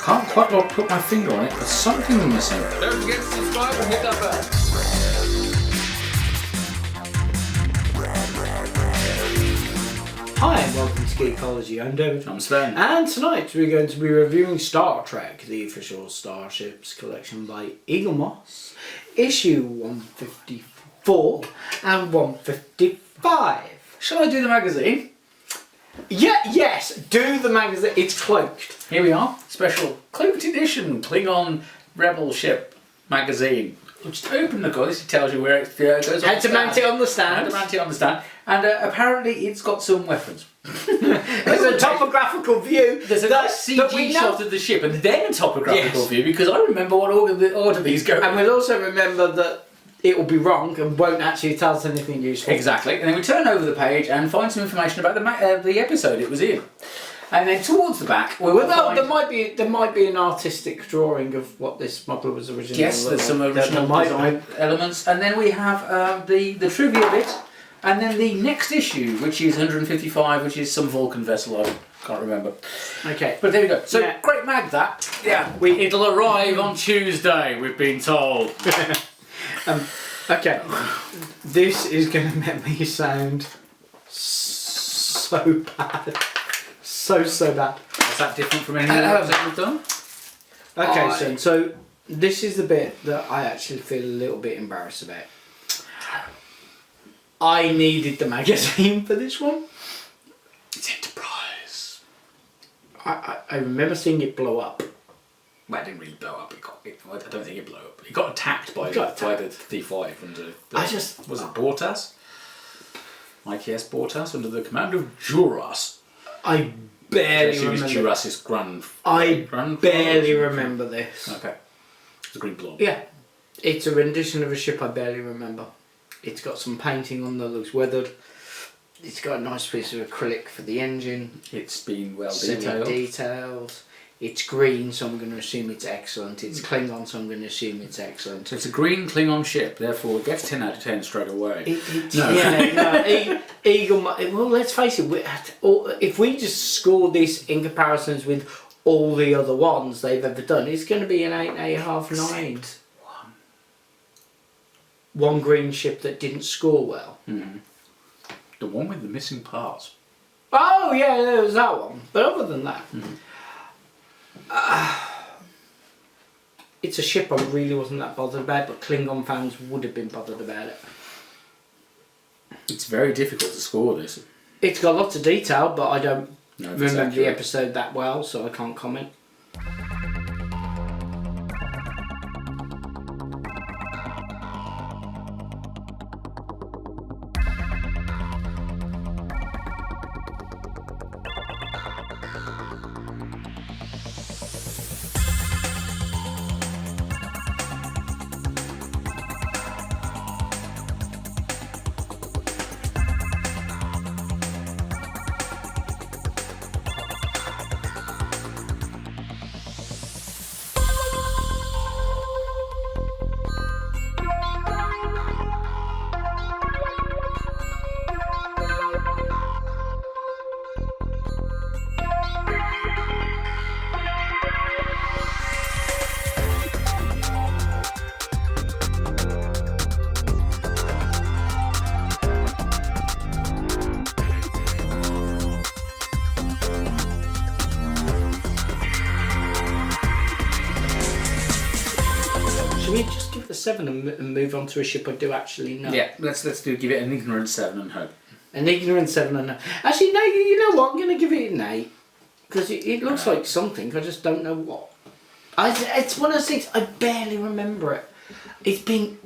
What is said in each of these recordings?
Can't quite well put my finger on it, but something's missing. Don't forget to subscribe and hit that bell. Hi and welcome to Geekology. I'm David. I'm Sven. And tonight we're going to be reviewing Star Trek, the official Starships Collection by Eaglemoss, issue 154 and 155. Shall I do the magazine? Yes, do the magazine. It's cloaked. Here we are, special cloaked edition Klingon Rebel Ship magazine. Just open the covers, it tells you where it goes. How to mount it on the stand. How to mount it on the stand. And apparently it's got some weapons. There's a topographical view. There's a nice CG shot of the ship and then a topographical view, because I remember what order these go. And we'll also remember that it will be wrong and won't actually tell us anything useful. Exactly. And then we turn over the page and find some information about the episode it was in. And then towards the back, there might be an artistic drawing of what this model was originally. Yes, there's some original design elements, and then we have the trivia bit, and then the next issue, which is 155, which is some Vulcan vessel. I can't remember. Okay, but there we go. So yeah. Great mag that. Yeah, it'll arrive on Tuesday. We've been told. Okay, this is going to make me sound so bad. So bad. Is that different from anything else that we've done? Okay, so this is the bit that I actually feel a little bit embarrassed about. I needed the magazine for this one. It's Enterprise. I remember seeing it blow up. Well, it didn't really blow up. I don't think it blew up. It got attacked by the D5 under. Was it Bortas? IKS Bortas under the command of Juras. I barely remember. She was Juras's barely remember this. Okay. It's a green blob. Yeah. It's a rendition of a ship I barely remember. It's got some painting on that looks weathered. It's got a nice piece of acrylic for the engine. It's been well detailed. It's green, so I'm going to assume it's excellent. It's Klingon, so I'm going to assume it's excellent. So it's a green Klingon ship, therefore it gets 10 out of 10 straight away. Eagle. Well, let's face it. If we just score this in comparisons with all the other ones they've ever done, it's going to be an 8.5, 9. One green ship that didn't score well. Mm-hmm. The one with the missing parts. Oh yeah, there was that one. But other than that. Mm-hmm. It's a ship I really wasn't that bothered about, but Klingon fans would have been bothered about it. It's very difficult to score this. It's got lots of detail, but I don't remember the episode that well, so I can't comment. Should we just give it a 7 and move on to a ship I do actually know? Yeah, let's give it an ignorant 7 and hope. An ignorant 7 and hope. Actually, no, you know what? I'm going to give it an 8. Because it looks like something, I just don't know what. It's one of those things, I barely remember it. It's been...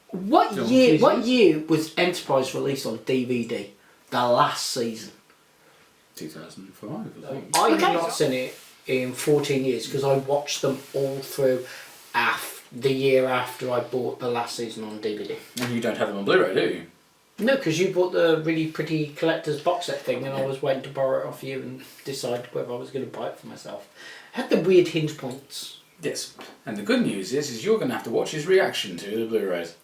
What year was Enterprise released on DVD? The last season. 2005, I think. I have not seen it in 14 years because I watched them all through the year after I bought the last season on DVD. And you don't have them on Blu-ray, do you? No, because you bought the really pretty collector's box set thing and I was waiting to borrow it off you and decide whether I was going to buy it for myself. It had the weird hinge points. Yes. And the good news is you're going to have to watch his reaction to the Blu-rays.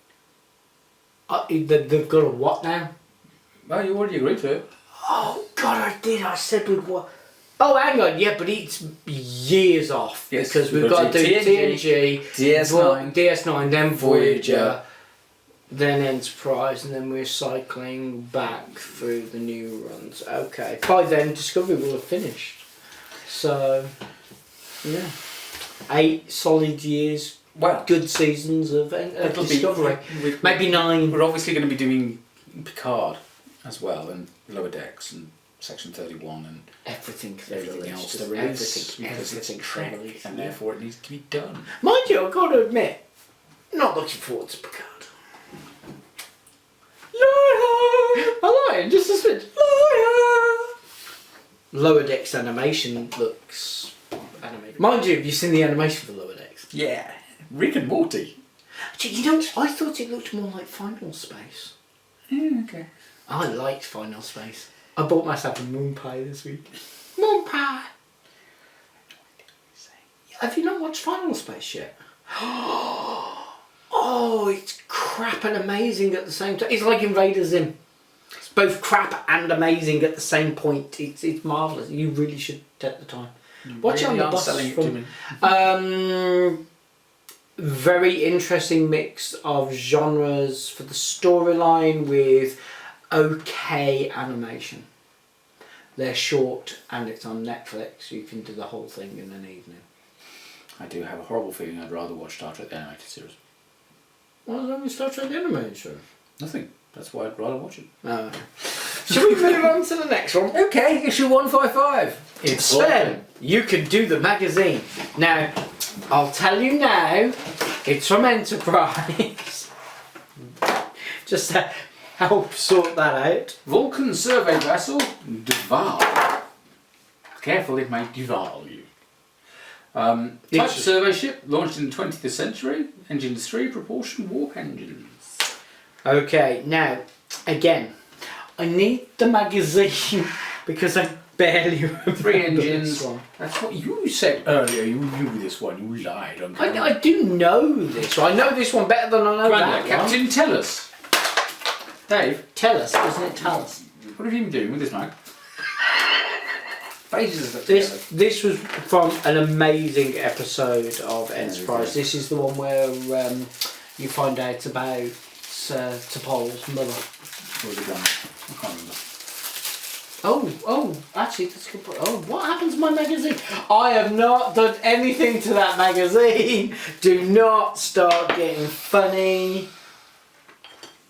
They've got a what now? Well, you already agreed to it. Oh, God, I did. I said with what? Oh, hang on, yeah, but it's years off. Yes, because we've got to do TNG, DS9, DS9, then Voyager, then Enterprise, and then we're cycling back through the new runs. Okay. By then, Discovery will have finished. So, yeah. 8 solid years, good seasons of Discovery. Maybe 9. We're obviously going to be doing Picard as well, and Lower Decks, and Section 31, and everything else to release. Everything Trek, and therefore it needs to be done. Mind you, I've got to admit, not looking forward to Picard. I like it, just a bit. Lower Decks animation looks animated. Mind you, have you seen the animation for Lower Decks? Yeah, Rick and Morty. Actually, you know, I thought it looked more like Final Space. Yeah, okay. I liked Final Space. I bought myself a moon pie this week. Moon pie! Have you not watched Final Space yet? Oh, it's crap and amazing at the same time. It's like Invader Zim. It's both crap and amazing at the same point. It's marvellous. You really should take the time. Watch it on the bus. Selling it to me. Very interesting mix of genres for the storyline with okay animation. They're short and it's on Netflix. You can do the whole thing in an evening. I do have a horrible feeling I'd rather watch Star Trek the animated series. What's wrong with Star Trek the animated show? Nothing. That's why I'd rather watch it. Oh. Shall we move on to the next one? Okay, issue 155. It's Sven. You can do the magazine. Now, I'll tell you now, it's from Enterprise. Just to help sort that out. Vulcan survey vessel, Duval. Careful, it may devour you. Type survey ship, launched in the 20th century. Engines 3, propulsion warp engines. Okay, now, again, I need the magazine because I barely remember 3 engines. This one. That's what you said earlier. You knew this one. You lied on camera. I do know this one. I know this one better than I know that one. Captain, tell us. Dave, tell us, isn't it? Tell us. What have you been doing with this mag? This was from an amazing episode of Enterprise. This is the one where you find out about T'Pol's mother. What was it done? I can't remember. Oh, actually, that's a good point. Oh, what happened to my magazine? I have not done anything to that magazine. Do not start getting funny.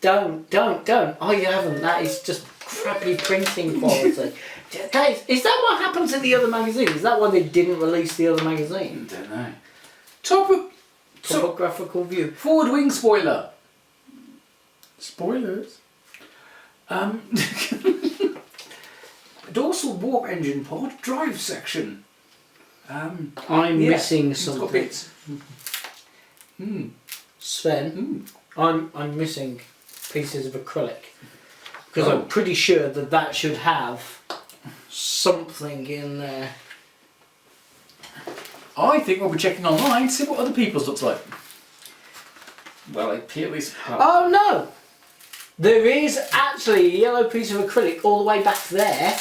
Don't. Oh, you haven't. That is just crappy printing quality. Dave, is that what happens in the other magazine? Is that why they didn't release the other magazine? I don't know. Topographical view. Forward wing spoiler. Spoilers. Dorsal warp engine pod drive section. I'm missing something. Bits. Sven, I'm missing pieces of acrylic because I'm pretty sure that should have something in there. I think we'll be checking online, see what other people's looks like. Well, at least. Oh no! There is actually a yellow piece of acrylic all the way back there.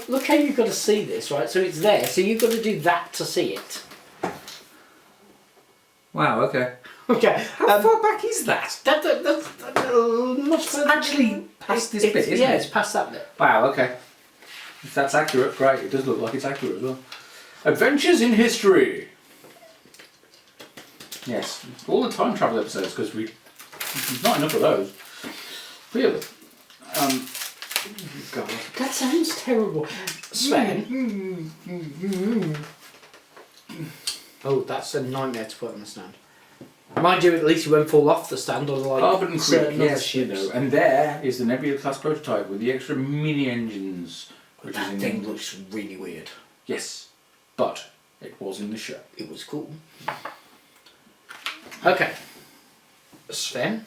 Look how you've got to see this, right? So it's there, so you've got to do that to see it. Wow, okay. Okay. How far back is that? That's much It's actually past this bit, isn't it? Yeah, it's past that bit. Wow, okay. If that's accurate, great. It does look like it's accurate as well. Adventures in History. Yes, all the time travel episodes, because there's not enough of those. Really. God. That sounds terrible. Sven. Oh, that's a nightmare to put on the stand. Mind you, at least you won't fall off the stand on like Carbon certain Creek, other yes, you ships. know. And there is the Nebula class prototype with the extra mini engines. Which That is thing looks really weird. Yes, but it was in the show. It was cool. Okay. Sven.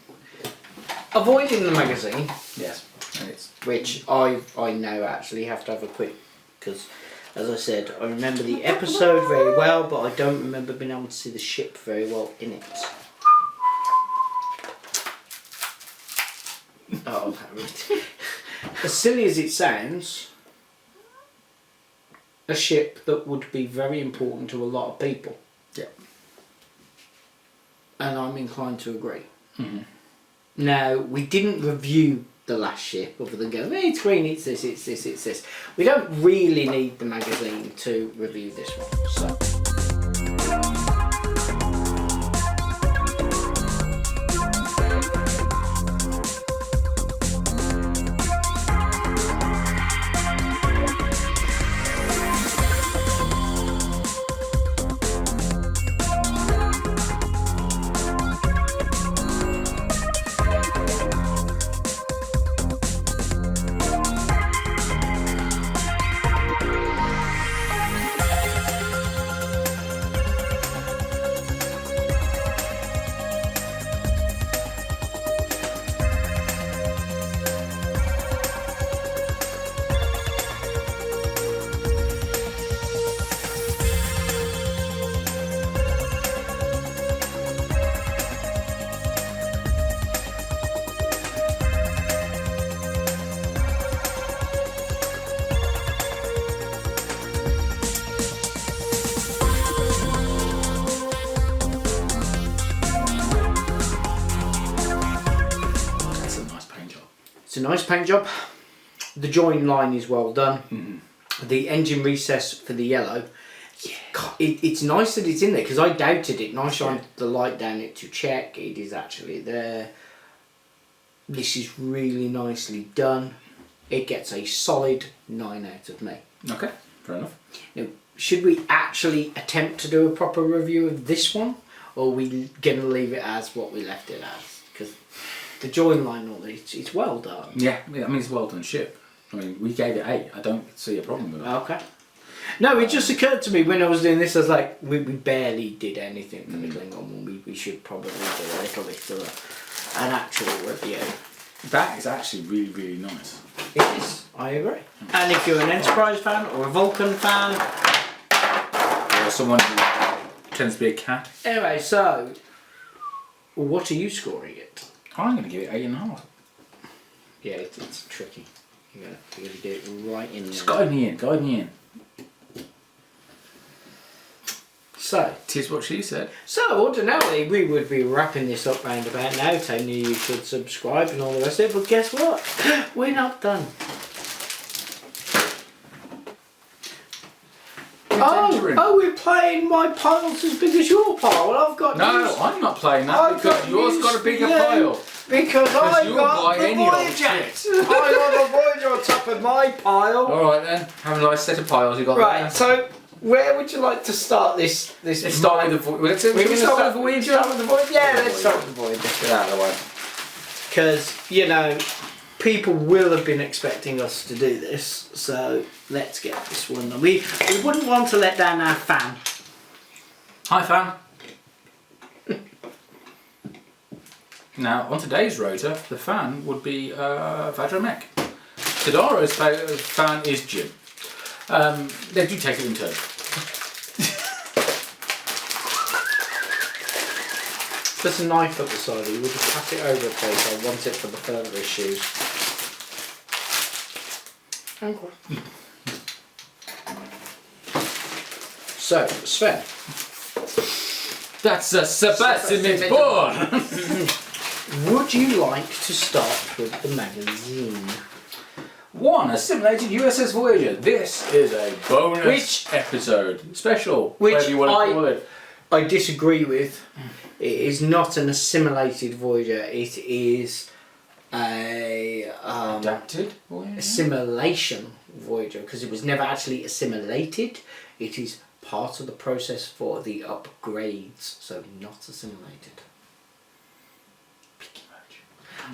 Avoiding the magazine. Yes. And it's Which I now actually have to have a quick, because as I said, I remember the episode very well, but I don't remember being able to see the ship very well in it. Oh, right. As silly as it sounds, a ship that would be very important to a lot of people. Yeah. And I'm inclined to agree. Mm-hmm. Now, we didn't review the last ship other than go, hey, it's green, it's this, it's this, it's this. We don't really need the magazine to review this one. So. It's a nice paint job. The join line is well done. Mm-hmm. The engine recess for the yellow, it's nice that it's in there because I doubted it and I shined the light down it to check. It is actually there. This is really nicely done. It gets a solid 9 out of me. Okay, fair enough. Now, should we actually attempt to do a proper review of this one, or are we going to leave it as what we left it as? Because the join line, all it's well done. Yeah, I mean it's well done ship. I mean we gave it 8. I don't see a problem with it. Okay. No, it just occurred to me when I was doing this. I was like, we barely did anything for the Klingon one. We should probably do a little bit of an actual review. That is actually really, really nice. It is. I agree. And if you're an Enterprise fan or a Vulcan fan, or someone who tends to be a cat. Anyway, so what are you scoring it? I'm going to give it 8.5. Yeah, it's tricky. You gotta get it right in there. Just guide me in. So, tis what she said. So, ordinarily we would be wrapping this up round about now, telling you should subscribe and all the rest of it, but guess what? We're not done. We're playing my pile's as big as your pile. Well, I've got No, I'm not playing that because yours got a bigger pile. Because I got the any old Voyager. shit. I got the Voyager on top of my pile. Alright then, have a nice set of piles you got Right, there. so where would you like to start this? Let's start with the Voyager. We're going to start with the Voyager. Yeah, let's start with the Voyager. Get out of the way. Because, you know, people will have been expecting us to do this, so let's get this one done. We wouldn't want to let down our fan. Hi fan. Now, on today's rotor, the fan would be Vadromek. Tadaro's fan is Jim. They do take it in turn. There's a knife at the side of you. We'll just pass it over, please. I want it for the further issues. So, Sven. That's a s7e50 born! Would you like to start with the magazine? 1. Assimilated USS Voyager. This is a bonus episode. Special, whatever you want to call it. I disagree with. It is not an assimilated Voyager. It is a adapted Voyager? assimilation Voyager, because it was never actually assimilated. It is part of the process for the upgrades, so not assimilated.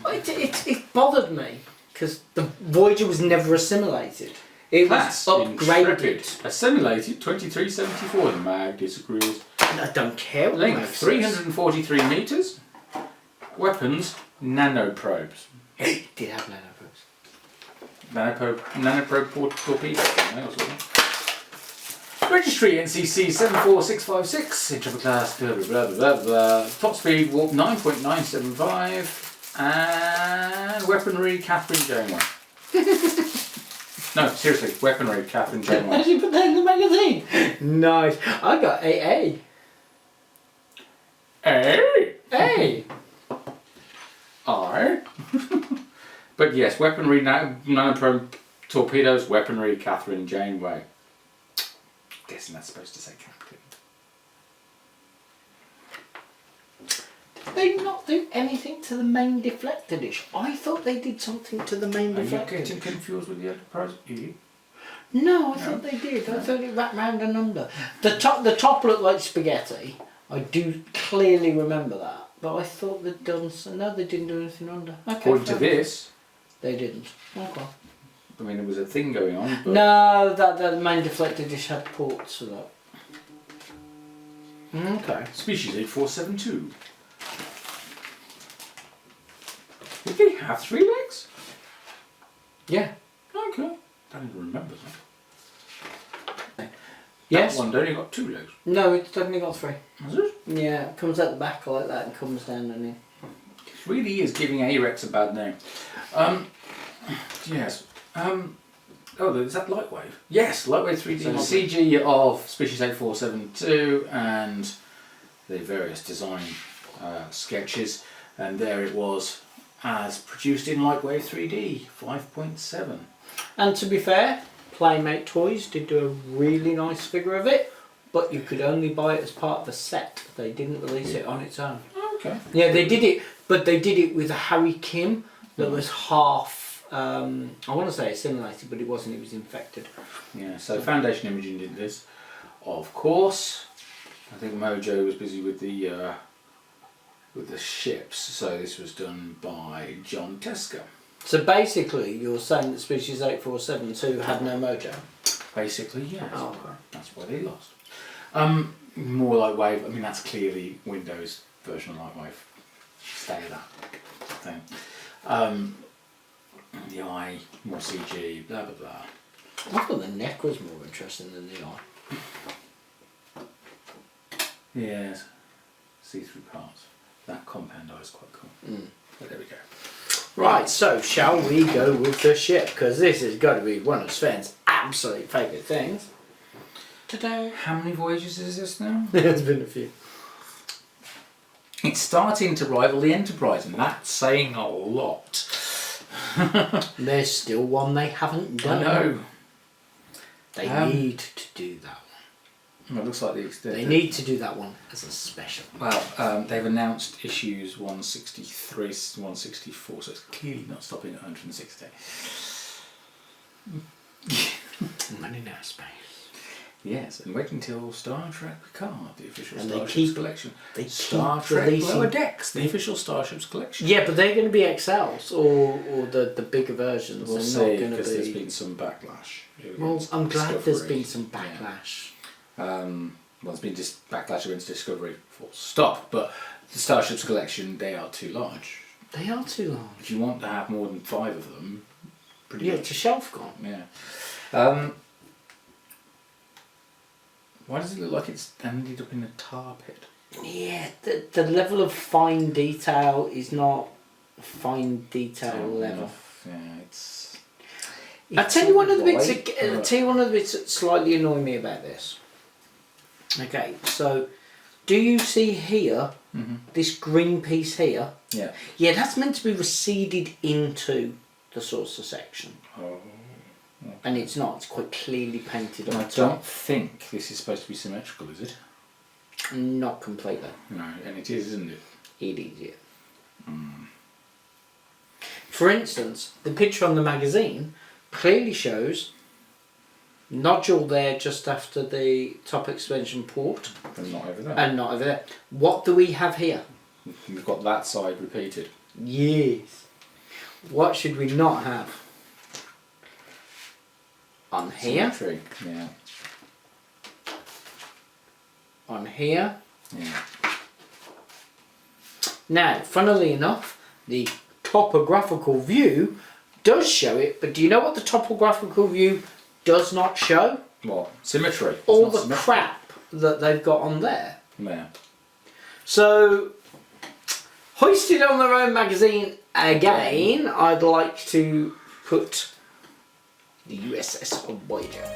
It bothered me because the Voyager was never assimilated. It was upgraded. Assimilated 2374. The mag disagrees. I don't care. Length 343 meters. Weapons nanoprobes. It did have nanoprobes. Nanoprobe torpedo. Registry NCC 74656. Intrepid class. Blah blah blah blah blah. Top speed warp 9.975. And weaponry Catherine Janeway. No, seriously, weaponry, Catherine Janeway. Actually put that in the magazine. Nice. I got AA. Hey! Hey. Alright. But yes, weaponry, nanoprobe torpedoes, weaponry, Catherine Janeway. Guessing that's supposed to say Captain. Did they not do anything to the main deflector dish? I thought they did something to the main Are you deflector getting dish. confused with the Enterprise E? No, I thought they did. I thought it wrapped round and under. The top looked like spaghetti. I do clearly remember that. But I thought they'd done some... No, they didn't do anything under. Okay, According to this, they didn't. Okay. I mean, there was a thing going on, but... No, that main deflector dish had ports for that. Okay. Species 8472. Did they have 3 legs? Yeah. Okay. I don't even remember that. Yes. That one only got 2 legs. No, it's only got 3. Has it? Yeah, it comes at the back like that and comes down and in. It really is giving A-Rex a bad name. Yes. Oh, is that Lightwave? Yes, Lightwave 3D. So CG of Species 8472 and the various design sketches, and there it was as produced in Lightwave 3D 5.7. And to be fair, Playmate Toys did do a really nice figure of it, but you could only buy it as part of a set. They didn't release it on its own. Okay. Yeah, they did it, but they did it with a Harry Kim that was half, I want to say assimilated, but it wasn't, it was infected. Yeah, so Foundation Imaging did this. Of course, I think Mojo was busy with the ships, so this was done by John Tesker. So basically, you're saying that Species 8472 had no mojo? Basically, yes. Oh, okay. That's why they lost. More Lightwave, I mean that's clearly Windows version of Lightwave. Stay that thing. The eye, more CG, blah blah blah. I thought the neck was more interesting than the eye. Yes. See-through parts. That compound eye is quite cool. But there we go. Right, so shall we go with the ship? Because this has got to be one of Sven's absolute favourite things. Ta-da! How many voyages is this now? There's been a few. It's starting to rival the Enterprise, and that's saying a lot. There's still one they haven't done. I know. They need to do that one. Well, it looks like they need to do that one as a special. Well, they've announced issues 163, 164, so it's clearly not stopping at 160. Money now, space. Yes, and wait until Star Trek Picard, the official and Starships Collection. They Star keep Trek releasing... Lower Decks, the official Starships Collection. Yeah, but they're going to be XLs or the bigger versions. We'll they're see, not going to because be... there's been some backlash. Well, I'm glad Discovery. there's been some backlash. Yeah. Well, there's been backlash against Discovery, full stop. But the Starships Collection, they are too large. They are too large. If you want to have more than 5 of them, pretty Yeah, much. it's a shelf gone. Yeah. Why does it look like it's ended up in a tar pit? Yeah, the level of fine detail is not a fine detail level. Yeah, it's... I'll tell you one of the bits. Right, I'll tell you one of the bits that slightly annoy me about this. Okay, so do you see here this green piece here? Yeah. Yeah, that's meant to be receded into the saucer section. Oh. Okay. And it's not. It's quite clearly painted on I top. don't think this is supposed to be symmetrical, is it? Not completely. No, and it is, isn't it? It is, yeah. For instance, the picture on the magazine clearly shows nodule there just after the top expansion port. And not over there. And not over there. What do we have here? We've got that side repeated. Yes. What should we not have? On here. Symmetry, yeah. On here. Yeah. Now, funnily enough, the topographical view does show it, but do you know what the topographical view does not show? What? Symmetry. It's All not the symmetry. crap that they've got on there. Yeah. So, hoisted on their own magazine again, I'd like to put the USS Voyager.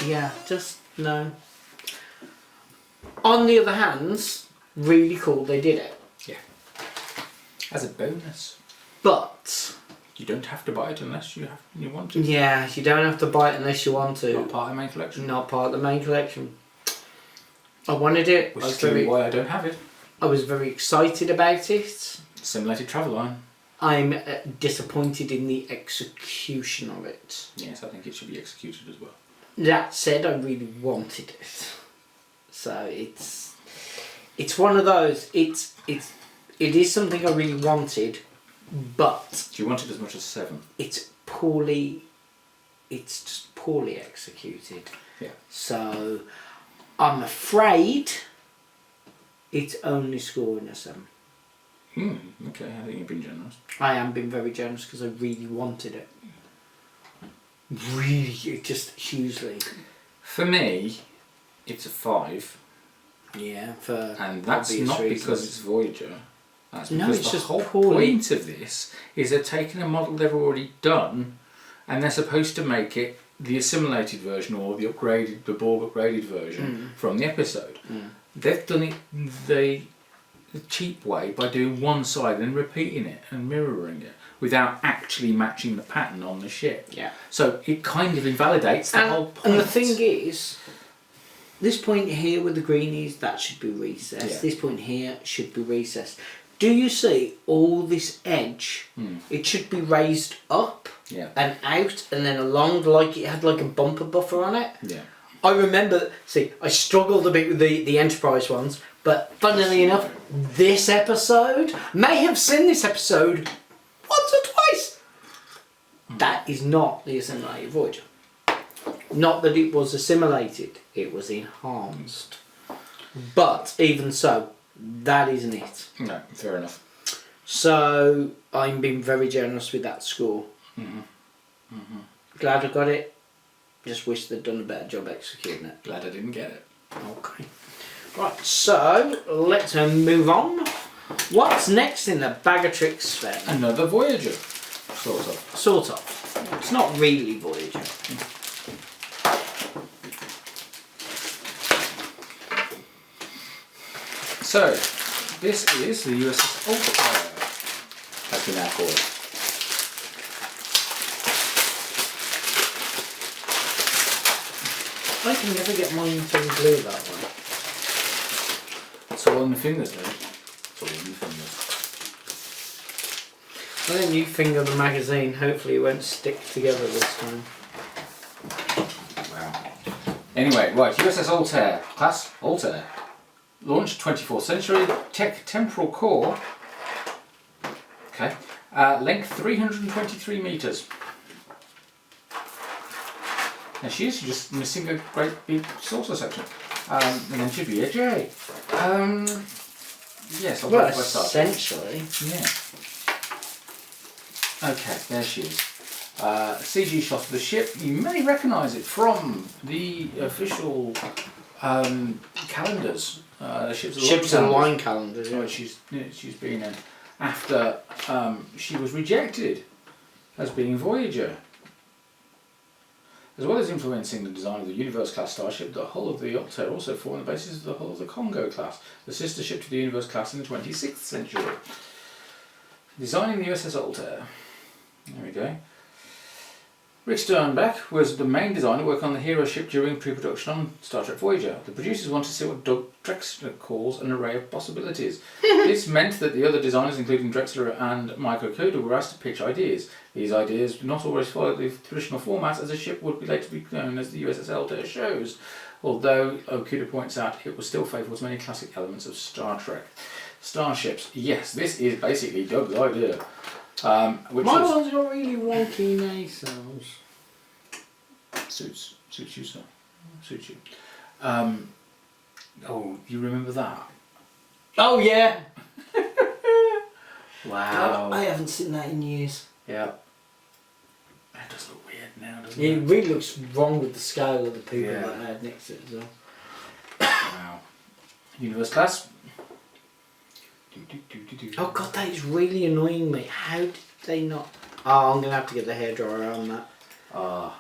Yeah, just no. On the other hand, really cool they did it. Yeah. As a bonus. But you don't have to buy it unless you want to. Yeah, you don't have to buy it unless you want to. Not part of the main collection. Not part of the main collection. I wanted it. Which is clearly why I don't have it. I was very excited about it. Assimilated travel line. I'm disappointed in the execution of it. Yes, I think it should be executed as well. That said, I really wanted it. So it's one of those. It is something I really wanted, but do you want it as much as 7? It's just poorly executed. Yeah. So I'm afraid it's only scoring a 7. Okay, I think you've been generous. I am being very generous because I really wanted it. Really, just hugely. For me, it's a 5. Yeah, and that's not reasons. Because it's Voyager. That's no, because it's the just whole poorly. point of this is they're taking a model they've already done, and they're supposed to make it the assimilated version or the Borg upgraded version from the episode. They've done it the cheap way by doing one side and repeating it and mirroring it without actually matching the pattern on the ship. Yeah. So it kind of invalidates the whole point. And the thing is, this point here with the greenies, that should be recessed. Yeah. This point here should be recessed. Do you see all this edge? It should be raised up and out and then along, like it had like a bumper buffer on it. Yeah. I remember, I struggled a bit with the Enterprise ones, but funnily enough, this episode, may have seen this episode once or twice. That is not the Assimilated Voyager. Not that it was assimilated, it was enhanced. But even so, that isn't it. No, fair enough. So I'm being very generous with that score. Glad I got it. Just wish they'd done a better job executing it. Glad I didn't get it. Okay. Right, so let's move on. What's next in the bag of tricks, Sven? Another Voyager. Sort of. Sort of. It's not really Voyager. So, this is the USS Ultra, as we now call it. I can never get mine to glue that one. It's all in the fingers, though. It's all in the fingers. Well, then you finger the magazine. Hopefully it won't stick together this time. Wow. Anyway, right, USS Altair, class Altair. Launched 24th century, tech temporal core. Okay. Length 323 metres. And she is just missing a great big saucer section. And then she'd be a J. Yes, I'll Well, by Starships. essentially. Yeah. Okay, there she is. CG shot of the ship. You may recognise it from the official calendars. Ships and line calendars. Yeah. She's been in after she was rejected as being Voyager. As well as influencing the design of the Universe class starship, the hull of the Altair also formed the basis of the hull of the Congo class, the sister ship to the Universe class in the 26th century. Designing the USS Altair. There we go. Rick Sternbach was the main designer working on the hero ship during pre-production on Star Trek Voyager. The producers wanted to see what Doug Drexler calls an array of possibilities. This meant that the other designers, including Drexler and Mike Okuda, were asked to pitch ideas. These ideas do not always follow the traditional format, as the ship would be later be known as the USS Altair shows, although Okuda points out it was still faithful to many classic elements of Star Trek. Starships. Yes, this is basically Doug's idea. My one's got really wonky nacelles. Suits you, sir. Suits you. Oh, you remember that? Oh yeah. Wow. God, I haven't seen that in years. Yeah. That does look weird now, doesn't It it? really looks wrong with the scale of the people Yeah. that they had next to it as well. Wow. Universe class. Oh god, that is really annoying me. How did they not? Oh, I'm gonna have to get the hairdryer on that. Ah,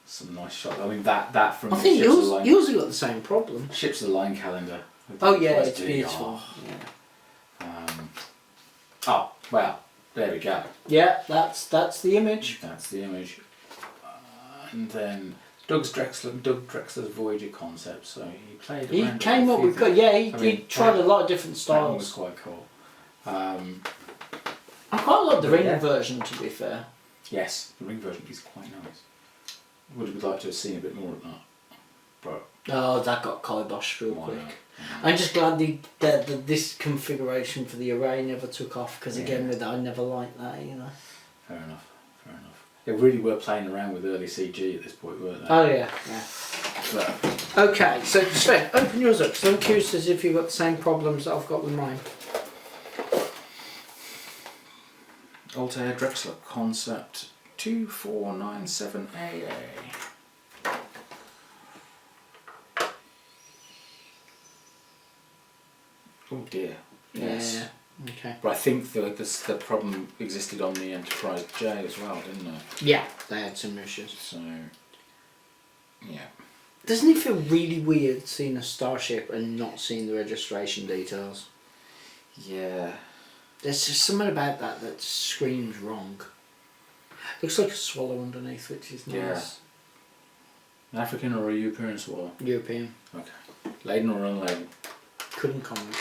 some nice shot. I mean, that from I think Ships of the Line. yours have got the same problem. Ships of the Line calendar. Oh yeah, First it's big, beautiful. Oh, well, there we go. Yeah, that's the image. That's the image. And then Doug Drexler's Voyager concept. So he played. He around came up with he tried a lot of different That one was styles. quite cool. I quite like the ring version, to be fair. Yes, the ring version is quite nice. Would have liked to have seen a bit more of that, but Oh, that got kiboshed real why quick. not? I'm just glad this configuration for the array never took off, because again Yeah. with that I never liked that, you know. Fair enough. They really were playing around with early CG at this point, weren't they? Oh yeah, yeah. But, Okay, so Sven, open yours up, because I'm curious as if you've got the same problems that I've got with mine. Altair Drexler concept 2497AA. Oh dear. Yes. Yeah. Okay. But I think the problem existed on the Enterprise J as well, didn't it? Yeah, they had some issues. So, yeah. Doesn't it feel really weird seeing a starship and not seeing the registration details? Yeah. There's just something about that screams wrong. Looks like a swallow underneath, which is nice. Yeah. An African or a European swallow? European. Okay. Laden or unladen? Couldn't comment.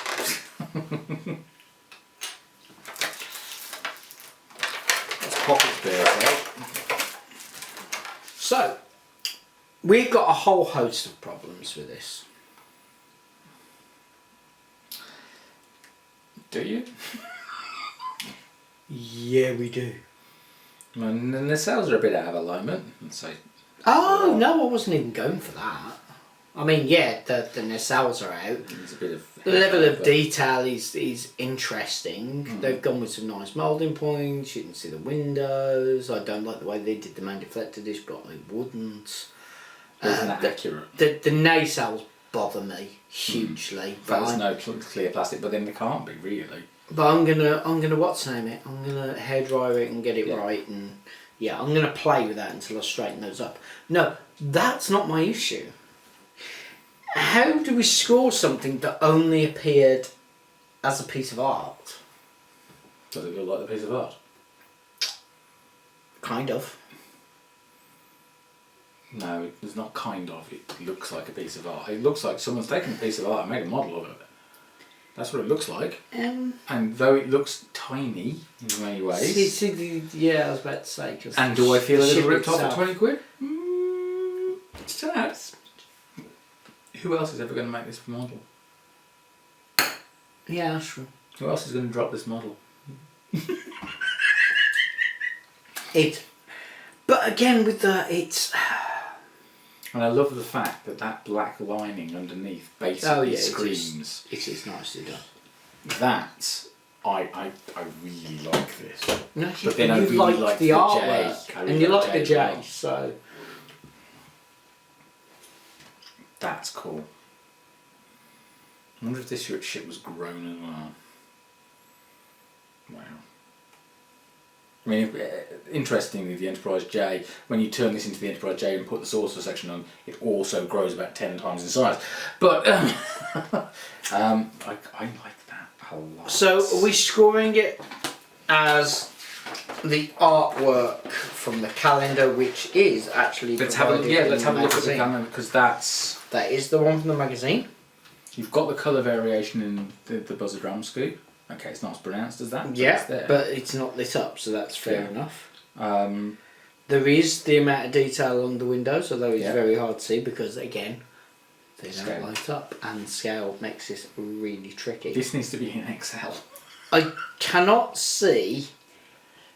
Let's pop its bears out. So, we've got a whole host of problems with this. Do you? Yeah, we do. And the nacelles are a bit out of alignment. So, Oh, no, I wasn't even going for that. I mean, yeah, the nacelles are out. there's a bit of... The level of detail is interesting. They've gone with some nice moulding points. You can see the windows. I don't like the way they did the main deflector dish, but I wouldn't. Isn't that accurate? The nacelles bother me hugely. There's no clear plastic, but then there can't be, really. But I'm gonna what's name it? I'm gonna hairdryer it and get it right, and yeah, I'm gonna play with that until I straighten those up. No, that's not my issue. How do we score something that only appeared as a piece of art? Does it look like a piece of art? Kind of. No, it's not kind of. It looks like a piece of art. It looks like someone's taken a piece of art and made a model of it. That's what it looks like. And though it looks tiny in many ways. Yeah, I was about to say. Cause And do I feel a little ripped off itself. for 20 quid? It's 10 out. Who else is ever going to make this model? Yeah, that's true. Who else is going to drop this model? But again, with it's. And I love the fact that black lining underneath basically It screams. is nicely done. that I really like this. No, But then I really like the the artwork, J. I and really you like like the J as J, well. so That's cool. I wonder if this ship was grown as well. Wow. I mean, interestingly, the Enterprise J, when you turn this into the Enterprise J and put the saucer section on, it also grows about 10 times in size. But I like that a lot. So are we scoring it as the artwork from the calendar, which is actually Let's have a look at the magazine? calendar, because that is the one from the magazine. You've got the colour variation in the Buzzard Ram scoop. Okay, it's not as pronounced as that. Yeah, it's there. but it's not lit up, so that's fair Yeah. enough. Um, There is the amount of detail on the windows, although it's Yeah. very hard to see because, again, they don't Scale. light up, and scale makes this really tricky. this needs to be in Excel. I cannot see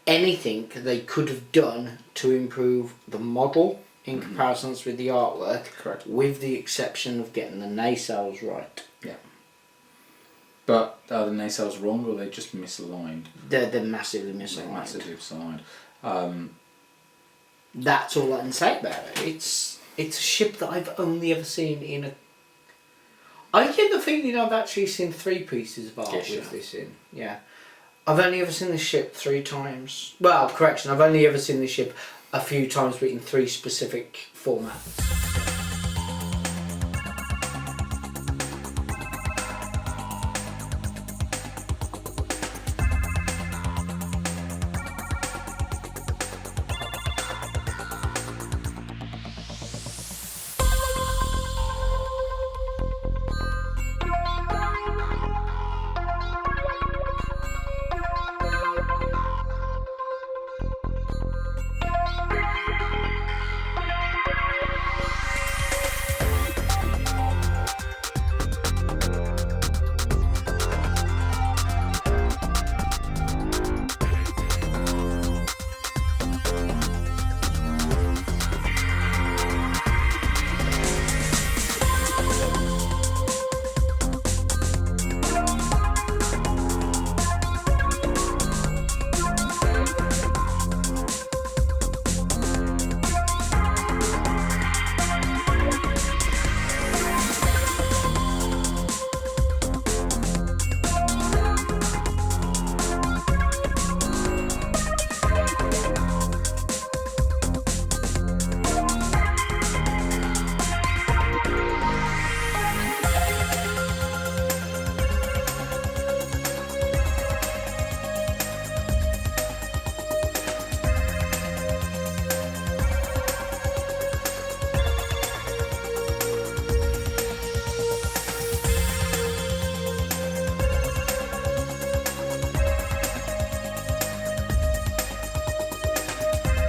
anything they could have done to improve the model in comparisons with the artwork, Correct. with the exception of getting the nacelles right. Yeah. But are the nacelles wrong, or are they just misaligned? They're massively They're misaligned. massively misaligned. That's all I can say about it. It's a ship that I've only ever seen in a... I get the feeling I've actually seen 3 pieces of art Yes, with yeah. this in. Yeah. I've only ever seen this ship 3 times. Well, correction, I've only ever seen this ship a few times, but in 3 specific formats.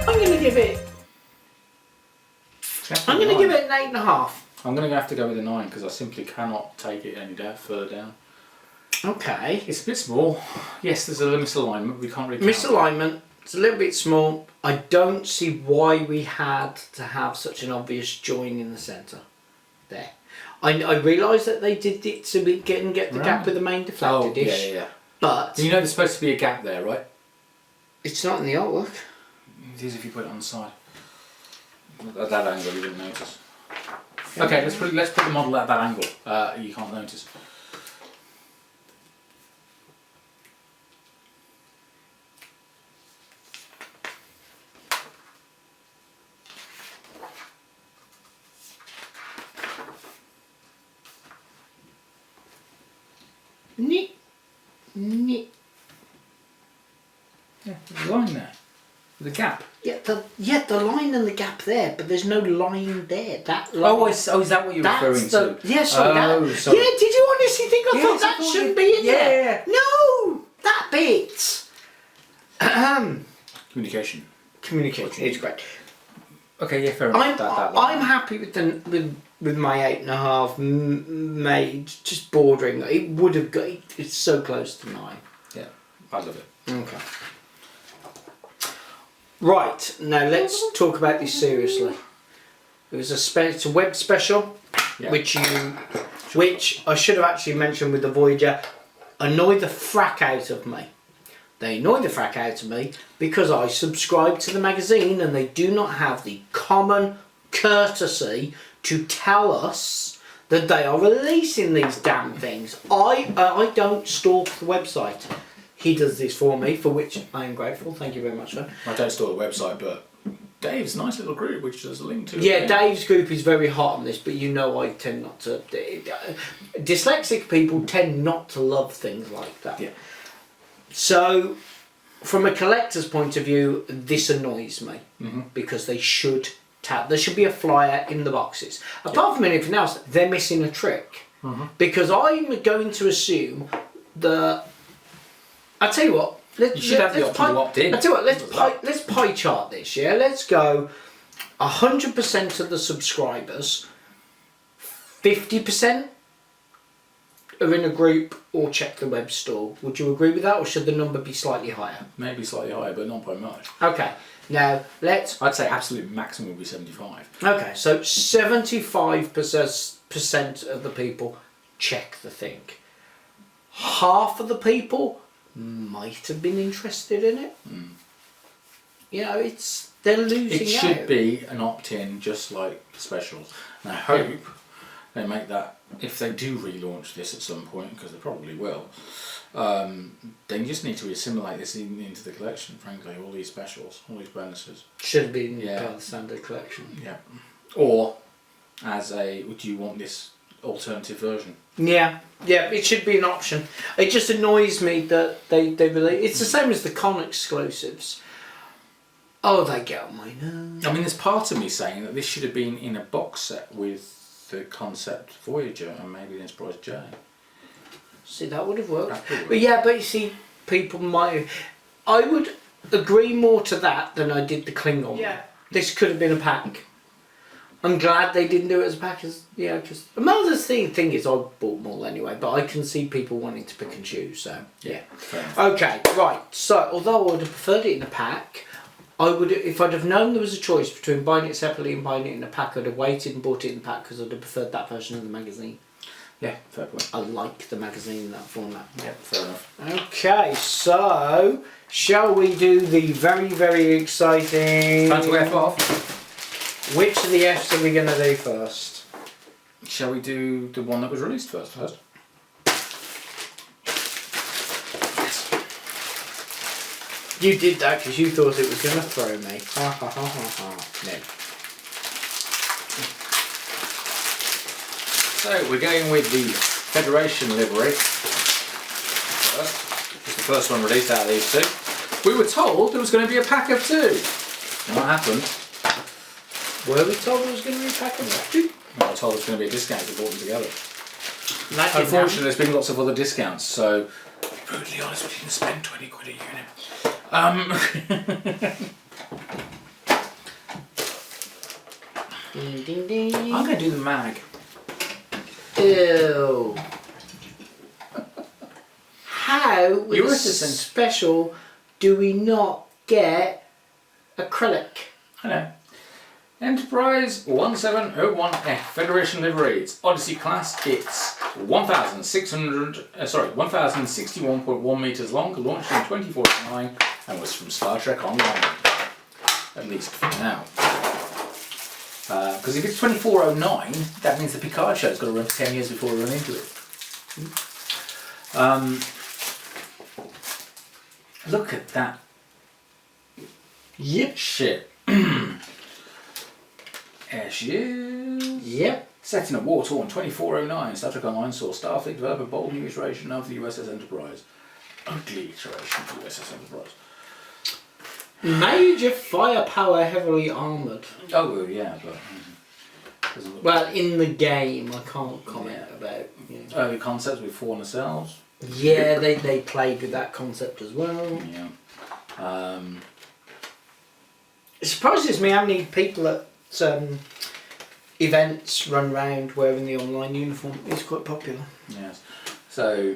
I'm going to give it... I'm going to give it an 8.5. I'm going to have to go with a 9 because I simply cannot take it any further down. Okay. It's a bit small. Yes, there's a little misalignment. We can't really count Misalignment. It's a little bit small. I don't see why we had to have such an obvious join in the centre. There. I realise that they did it so we get the Right. gap with the main deflector dish. Yeah. But You know there's supposed to be a gap there, right? it's not in the artwork. It is if you put it on the side. At that angle, you didn't notice. Okay, let's put the model at that angle. You can't notice. Neat. Yeah, there's a line there. The gap. Yeah, the line and the gap there, but there's no line there. That line. Is that what you're referring to? Yeah, sorry. Sorry. Yeah, did you honestly think I Yes, thought I that thought shouldn't you- be in there? yeah. No, that bit. Communication. Communication is great. Okay, yeah, fair enough. I'm That line. happy with my 8.5. Made just bordering. It would have got. It's so close to 9. Yeah, I love it. Okay. Right, now let's talk about this seriously. It was it's a web special, Yeah. which I should have actually mentioned with the Voyager. annoy the frack out of me. They annoy the frack out of me because I subscribe to the magazine and they do not have the common courtesy to tell us that they are releasing these damn things. I don't stalk the website. He does this for me, for which I am grateful. Thank you very much, sir. I don't stalk the website, but Dave's nice little group, which there's a link to. Yeah, Dave's group is very hot on this, but you know I tend not to. Dyslexic people tend not to love things like that. Yeah. So, from a collector's point of view, this annoys me because they should there should be a flyer in the boxes. Apart from anything else, they're missing a trick because I'm going to assume that. I'll tell you what. You should have the option to opt in. I'll tell you what. Let's pie chart this. Yeah, let's go. 100% of the subscribers. 50% are in a group or check the web store. Would you agree with that, or should the number be slightly higher? Maybe slightly higher, but not by much. Okay. Now let's. I'd say absolute maximum would be 75. Okay, so 75% of the people check the thing. Half of the people might have been interested in it. You know, they're losing out. It should be an opt-in, just like specials. And I hope they make that, if they do relaunch this at some point, because they probably will, they just need to assimilate this into the collection, frankly, all these specials, all these bonuses. Should have been part of the standard collection. Yeah. Or, would you want this alternative version? Yeah, it should be an option. It just annoys me that they really. It's the same as the con exclusives. Oh, they get on my nerves. I mean, there's part of me saying that this should have been in a box set with the concept Voyager and maybe the Enterprise J. See, that would have worked. But you see, people might. I would agree more to that than I did the Klingon. Yeah. This could have been a pack. I'm glad they didn't do it as a pack, because another thing is I bought them all anyway, but I can see people wanting to pick and choose, so yeah. Fair enough. Okay, right. So although I would have preferred it in a pack, if I'd have known there was a choice between buying it separately and buying it in a pack, I'd have waited and bought it in a pack because I'd have preferred that version of the magazine. Yeah, fair point. I like the magazine in that format. Yeah, fair enough. Okay, so shall we do the very, very exciting... Time to F off. Which of the Fs are we going to do first? Shall we do the one that was released first? You did that because you thought it was going to throw me. Ha ha ha ha ha. No. So we're going with the Federation livery first. It's the first one released out of these two. We were told there was going to be a pack of two. And what happened? Were we told there was going to be a pack of two? We were told there was going to be a discount if we bought them together. Unfortunately, there's been lots of other discounts, so to be brutally honest, we didn't spend 20 quid a unit. Ding ding ding. I'm going to do the mag. Ew. How, with a special, do we not get acrylic? I know. Enterprise 1701F Federation livery. It's Odyssey class. It's 1061.1 meters long, launched in 2049, and was from Star Trek Online. At least for now. Because if it's 2409, that means the Picard show's got to run for 10 years before we run into it. Look at that. Yep. Shit. There she is. Yep. Set in a war-torn 2409, Star Trek Online saw Starfleet develop a bold new iteration of the USS Enterprise. Ugly iteration of the USS Enterprise. Major firepower, heavily armoured. Oh, yeah, but... well, in the game, I can't comment about... Early concepts with 4 nacelles. Yeah, they played with that concept as well. Yeah. It surprises me how many people at events run around wearing the online uniform. It's quite popular. Yes. So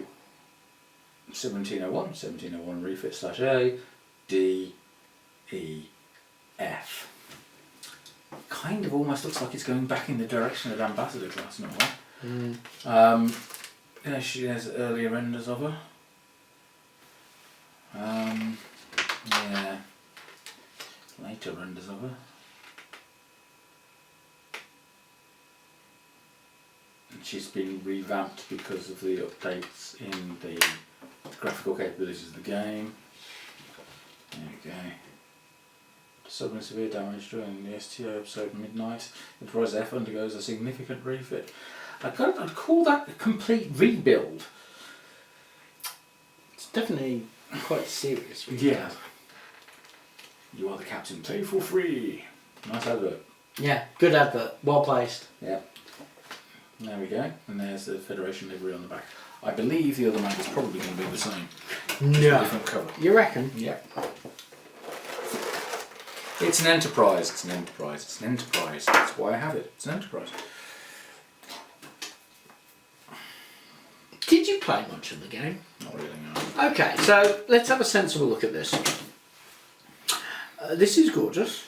1701 refit /A, D, E, F. Kind of almost looks like it's going back in the direction of Ambassador class in a way. There she has earlier renders of her. Yeah. Later renders of her. And she's been revamped because of the updates in the graphical capabilities of the game. There we go. Suffering severe damage during the STO episode Midnight. Enterprise F undergoes a significant refit. I'd call that a complete rebuild. It's definitely quite serious. Yeah. You are the captain. Play for free. Nice advert. Yeah, good advert. Well placed. Yeah. There we go. And there's the Federation livery on the back. I believe the other map is probably going to be the same. No. Different cover. You reckon? Yeah. It's an enterprise. It's an enterprise. It's an enterprise. That's why I have it. It's an enterprise. Did you play much of the game? Not really, no. Okay, so let's have a sensible look at this. This is gorgeous.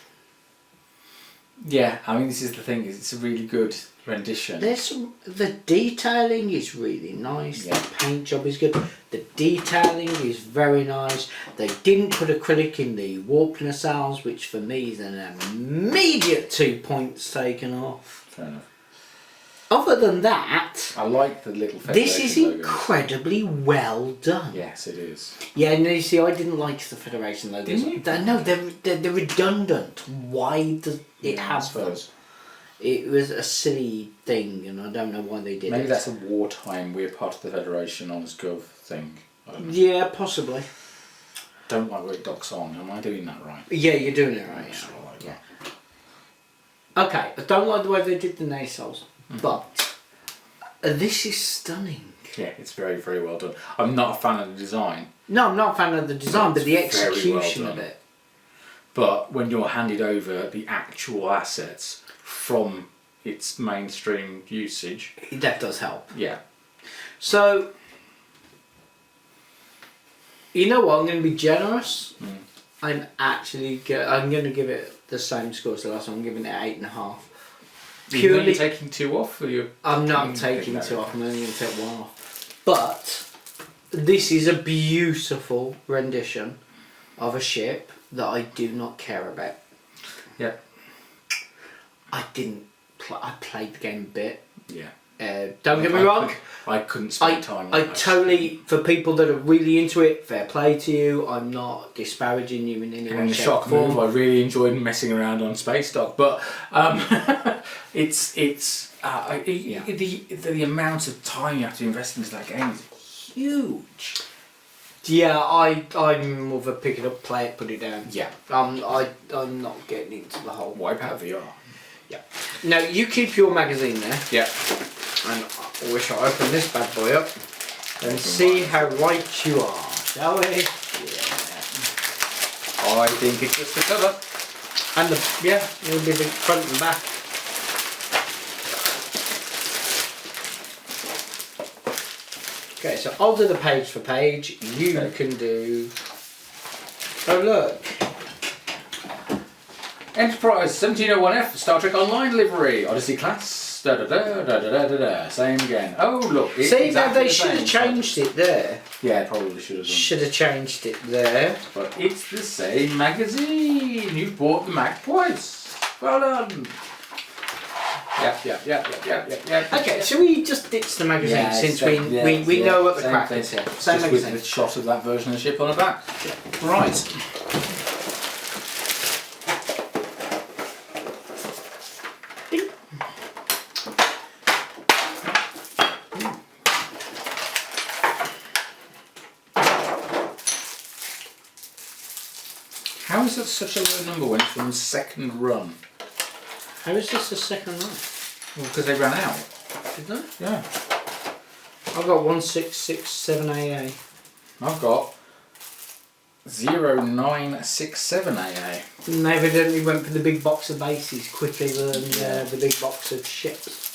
Yeah, I mean, this is the thing. It's a really good rendition. The detailing is really nice. Yeah. The paint job is good. The detailing is very nice. They didn't put acrylic in the warp nacelles, which for me is an immediate 2 points taken off. Fair enough. Other than that, I like the little Federation this is logo. incredibly well done. Yes, it is. Yeah, no, you see, I didn't like the Federation logos. Didn't you? They're redundant. Why does it have them? It was a silly thing, and I don't know why they did it. Maybe that's a wartime, we're part of the Federation honors gov thing. I don't know. Yeah, possibly. Don't like where it docks on. Am I doing that right? Yeah, you're doing it right. Sure, I like Yeah. that. Okay, I don't like the way they did the nacelles, but this is stunning. Yeah, it's very, very well done. I'm not a fan of the design, No, I'm not a fan of the design, but the It's very execution well of done. it. but when you're handed over the actual assets from its mainstream usage, That does help. yeah. So, you know what? I'm going to be generous. I'm going to give it the same score as the last one. I'm giving it 8.5. Purely taking 2 off, or you? I'm not taking 2 off. I'm only going to take 1 off. But this is a beautiful rendition of a ship that I do not care about. Yeah. I didn't. I played the game a bit. Yeah. Don't get me wrong. I couldn't spend time on I that. totally, for people that are really into it, fair play to you. I'm not disparaging you in any way, And the shape, shock or form. move, I really enjoyed messing around on Space Dock, but the amount of time you have to invest into that game is huge. Yeah, I'm more of a pick it up, play it, put it down. Yeah. I'm not getting into the whole Wipe out VR. Yeah. Now you keep your magazine there, Yeah. and I wish I open this bad boy up and see how right you are, shall we? Yeah. I think it's just the cover. And it'll be the front and back. Okay, so I'll do the page for page. You can do. Oh look. Enterprise 1701F Star Trek Online livery. Odyssey class. Da da da da da da da. Same again. Oh look. It's See, now exactly they the should same. have changed it there. Yeah, probably should have done. Should have changed it there. But it's the same magazine. You've bought the Mac twice. Well done. Yep. Okay, shall we just ditch the magazine Yeah, since it's we know what the same crack thing. is here? Just Same with magazine. the shot of that version of the ship on the back. Right. How is that such a low number when it's from the second run? How is this the second one? Well, because they ran out. Did they? Yeah. I've got 1667AA. I've got 0967AA. And they evidently went for the big box of bases quicker than the big box of ships.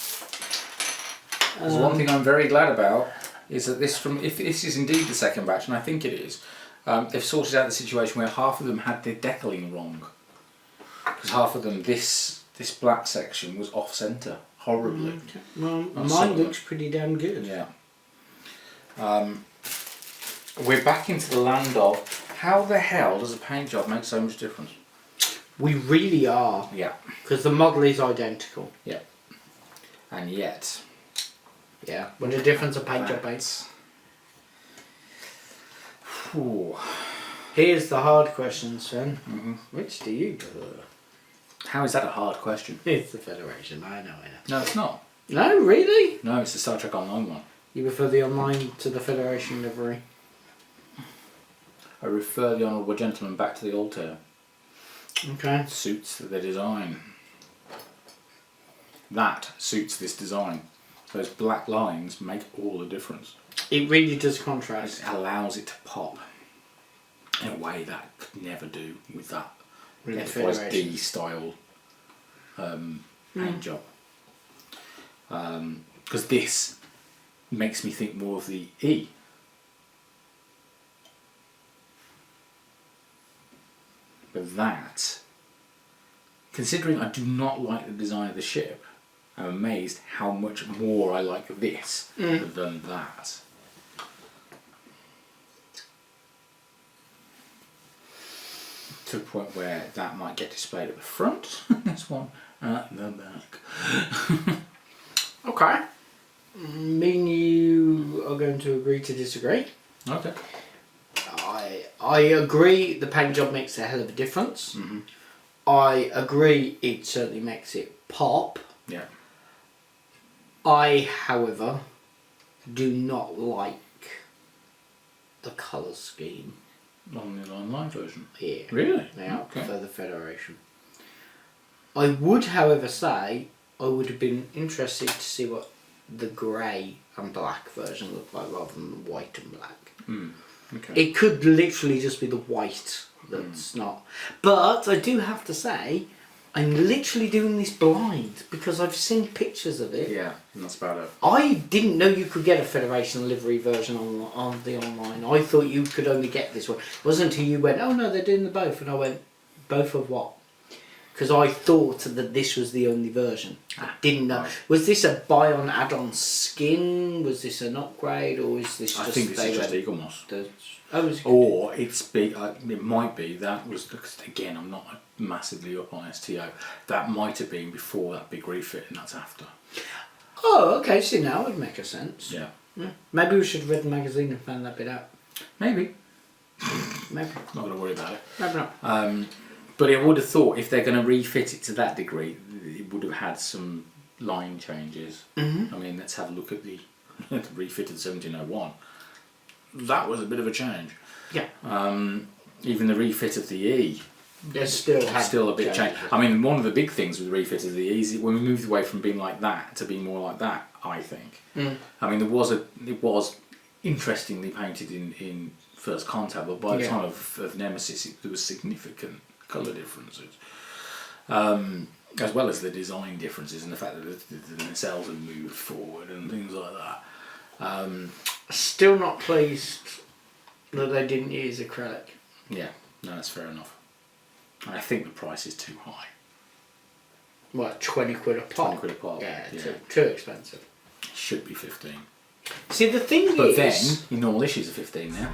There's one thing I'm very glad about is that if this is indeed the second batch, and I think it is, they've sorted out the situation where half of them had their decaling wrong. Because half of them, this black section was off centre horribly. Okay. Well, That's mine some of looks pretty damn good. Yeah. We're back into the land of how the hell does a paint job make so much difference? We really are. Yeah. Because the model is identical. Yeah. And yet. Yeah. What a difference a paint job makes. Ooh. Here's the hard question, Sven. Mm-hmm. Which do you prefer? How is that a hard question? It's the Federation. I know. No, it's not. No, really? No, it's the Star Trek Online one. You prefer the online to the Federation livery? I refer the Honourable Gentleman back to the altar. Okay. Suits the design. That suits this design. Those black lines make all the difference. It really does contrast. It allows it to pop in a way that could never do with that With the Enterprise Federation. D style paint job. Because this makes me think more of the E. But that, considering I do not like the design of the ship, I'm amazed how much more I like this than that. To the point where that might get displayed at the front, this one at the back. Okay. Me and you are going to agree to disagree. Okay. I agree the paint job makes a hell of a difference. Mm-hmm. I agree it certainly makes it pop. Yeah. I, however, do not like the colour scheme. On the online version. Yeah. Really? Yeah, Okay. for the Federation. I would, however, say I would have been interested to see what the grey and black version looked like rather than the white and black. Okay. It could literally just be the white that's not. But I do have to say, I'm literally doing this blind because I've seen pictures of it. Yeah, and that's about it. I didn't know you could get a Federation livery version on the online. I thought you could only get this one. It wasn't until you went, oh no, they're doing the both. And I went, both of what? Because I thought that this was the only version. I didn't know. Right. Was this a buy-on add-on skin? Was this an upgrade? Or is this just... I think this is just Eaglemoss. Or it's big. It might be that was because again I'm not massively up on STO. That might have been before that big refit, and that's after. Oh, okay. See, now it would make a sense. Yeah. Maybe we should have read the magazine and found that bit out. Maybe. Maybe. Not going to worry about it. Maybe not. But I would have thought if they're going to refit it to that degree, it would have had some line changes. I mean, let's have a look at the refitted 1701. That was a bit of a change. Yeah. Even the refit of the E. There's still a bit of change. I mean, one of the big things with the refit of the E is when we moved away from being like that to being more like that, I think. I mean, it was interestingly painted in First Contact, but by the time of Nemesis, there was significant colour differences. As well as the design differences and the fact that the nacelles have moved forward and things like that. Still not pleased that they didn't use acrylic. Yeah, no, that's fair enough. I think the price is too high. What, 20 quid a pop? 20 quid a pop. Yeah, too expensive. It should be 15. See, the thing is... But then, your normal issues are 15 now.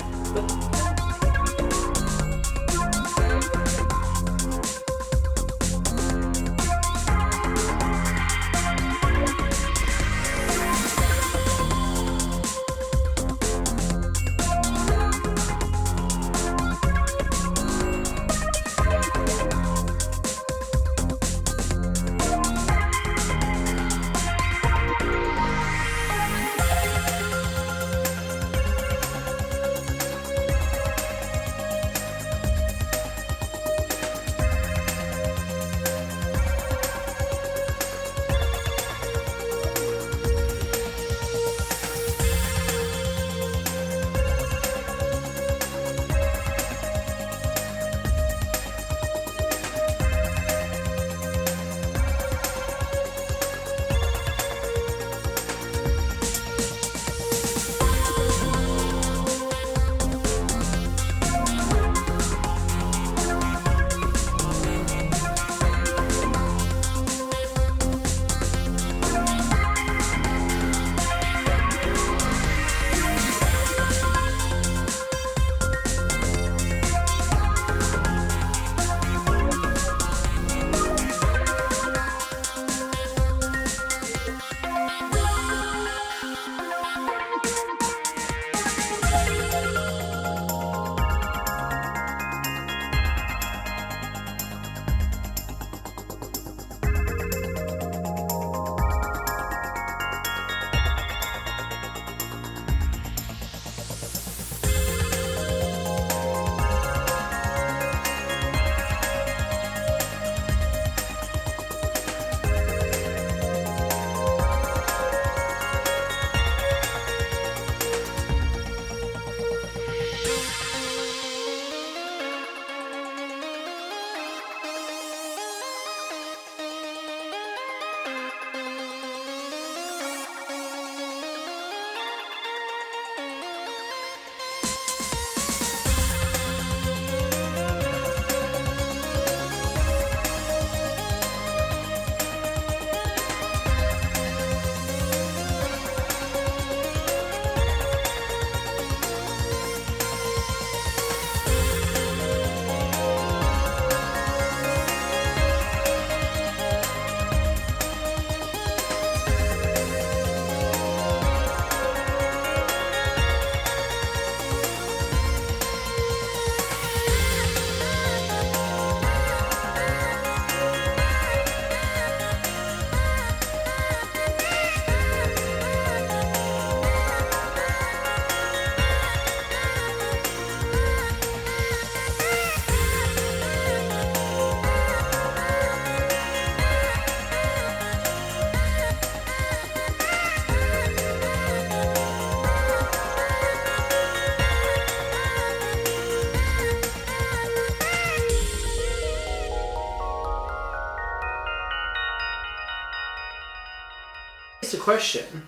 here's the question,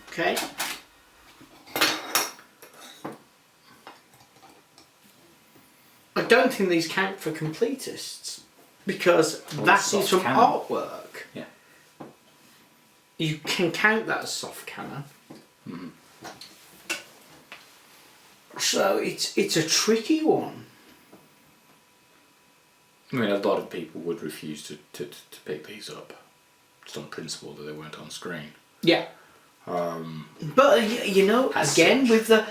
okay? I don't think these count for completists because that is from artwork. Yeah. You can count that as soft canon. Mm. So it's a tricky one. I mean, a lot of people would refuse to pick these up, just on principle that they weren't on screen. Yeah. But you know, again, such. with the,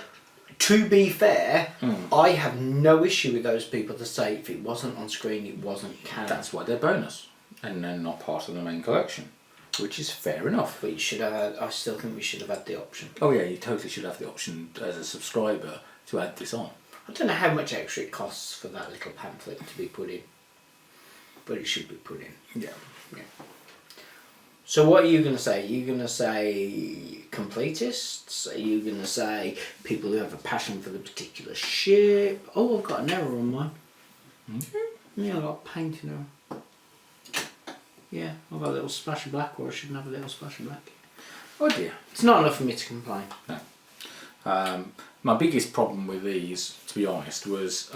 to be fair, I have no issue with those people to say if it wasn't on screen, it wasn't canon. That's why they're bonus, and they're not part of the main collection, which is fair enough. But you should have. I still think we should have had the option. Oh yeah, you totally should have the option as a subscriber to add this on. I don't know how much extra it costs for that little pamphlet to be put in, but it should be put in. Yeah. Yeah. So what are you going to say? Are you going to say completists? Are you going to say people who have a passion for the particular ship? Oh, I've got an error on mine. Yeah, I've got paint in error. Yeah, I've got a little splash of black where I shouldn't have a little splash of black. Oh dear. It's not enough for me to complain. No. My biggest problem with these, to be honest, was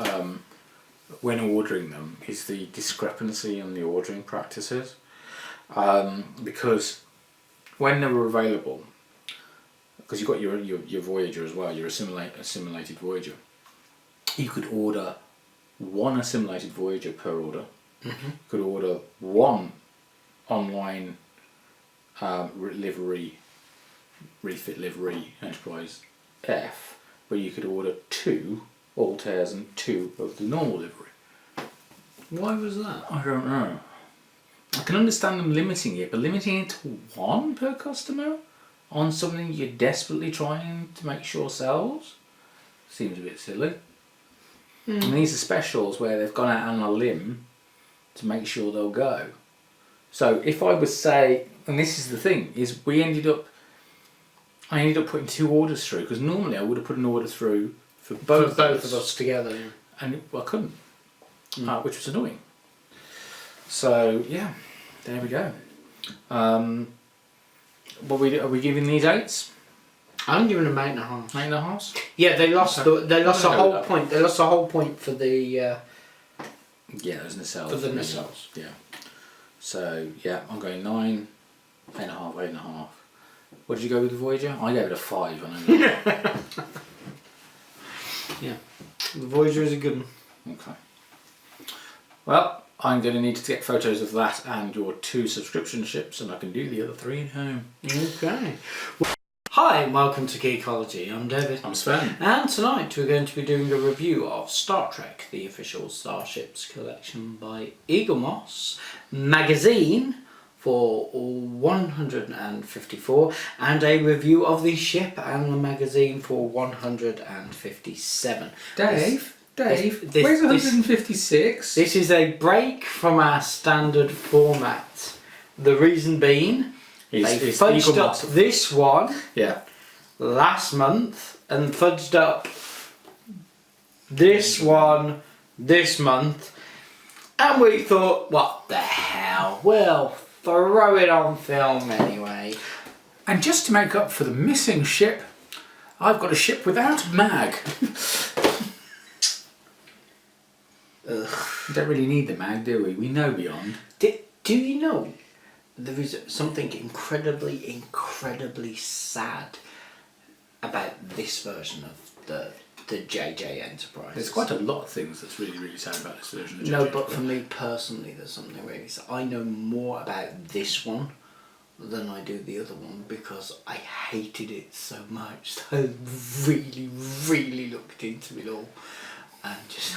when ordering them, is the discrepancy in the ordering practices. Because when they were available, because you've got your Voyager as well, your Assimilated Voyager, you could order one Assimilated Voyager per order. Mm-hmm. You could order one online refit livery Enterprise F, but you could order 2 Altairs and 2 of the normal livery. Why was that? I don't know. I can understand them limiting it, but limiting it to 1 per customer on something you're desperately trying to make sure sells seems a bit silly. I mean, these are specials where they've gone out on a limb to make sure they'll go. So if I was say, and this is the thing, is I ended up putting 2 orders through, because normally I would have put an order through for both of us together. Yeah. And I couldn't, which was annoying. So yeah, there we go. Are we giving these 8s? I'm giving them 8.5. 8.5? Yeah, they lost a whole point. They lost a whole point for the yeah, those nacelles. for the nacelles. Yeah. So yeah, I'm going 9, 8.5, 8.5. What did you go with the Voyager? I gave it a 5. I know. Yeah, the Voyager is a good one. Okay. Well, I'm going to need to get photos of that and your 2 subscription ships, and I can do the other 3 at home. Okay. Hi, and welcome to Geekology. I'm David. I'm Sven. And tonight we're going to be doing a review of Star Trek, the official Starships collection by Eaglemoss magazine for 154, and a review of the ship and the magazine for 157. Dave, this, where's 156? This is a break from our standard format. The reason being, they fudged up this one last month and fudged up this one this month, and we thought, what the hell, we'll throw it on film anyway. And just to make up for the missing ship, I've got a ship without mag. Ugh. We don't really need the mag, do we? We know beyond. Do you know there is something incredibly sad about this version of the JJ Enterprise? There's quite a lot of things that's really sad about this version of JJ. No, but for me personally, there's something really sad. I know more about this one than I do the other one because I hated it so much. So I really looked into it all and just...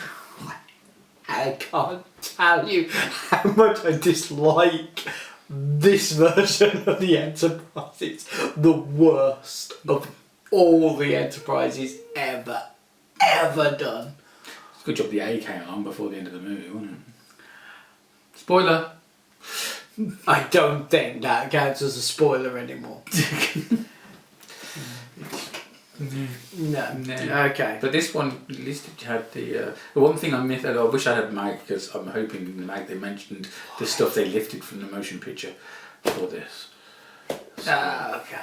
I can't tell you how much I dislike this version of the Enterprise. It's the worst of all the Enterprises ever done. It's a good job the A came along before the end of the movie, wasn't it? Spoiler! I don't think that counts as a spoiler anymore. No. Okay. But this one, at least it had the one thing I wish I had mag, because I'm hoping in the mag they mentioned the stuff they lifted from the motion picture for this. Okay.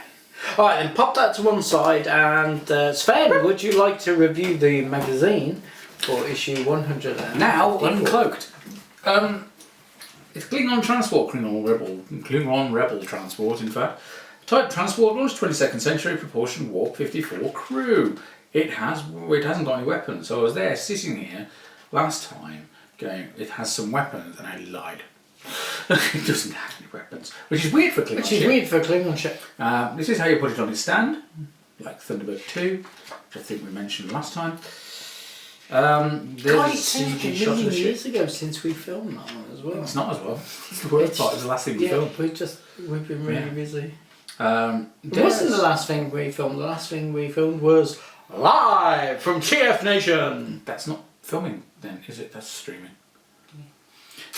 Alright, then pop that to one side, and Sven, would you like to review the magazine for issue 100? Now uncloaked. It's Klingon transport, Klingon rebel transport. In fact, type transport launched 22nd century, proportion warp 54 crew. It hasn't got any weapons. So I was there sitting here last time, going, it has some weapons, and I lied. It doesn't have any weapons, which is weird for Klingon. Ship. This is how you put it on its stand, like Thunderbird 2, which I think we mentioned last time. There's God, a it seems CG a shot of million the ship. years ago since we filmed that one as well. It's not as well. It's the worst part. It's the last thing we filmed. We've been really busy. It wasn't the last thing we filmed. The last thing we filmed was live from TF Nation. That's not filming then, is it? That's streaming.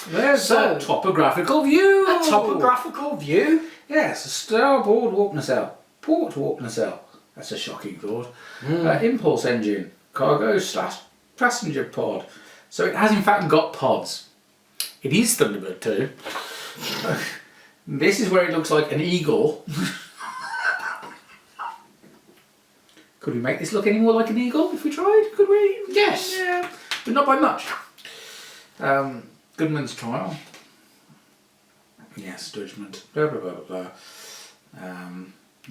There's a topographical view. A topographical view? Yes, a starboard warp nacelle. Port warp nacelle. That's a shocking thought. Impulse engine. Cargo / passenger pod. So it has in fact got pods. It is Thunderbird 2. This is where it looks like an eagle. Could we make this look any more like an eagle if we tried? Could we? Yes. Yeah, but not by much. Goodman's trial. Yes, judgment. Blah blah blah blah blah.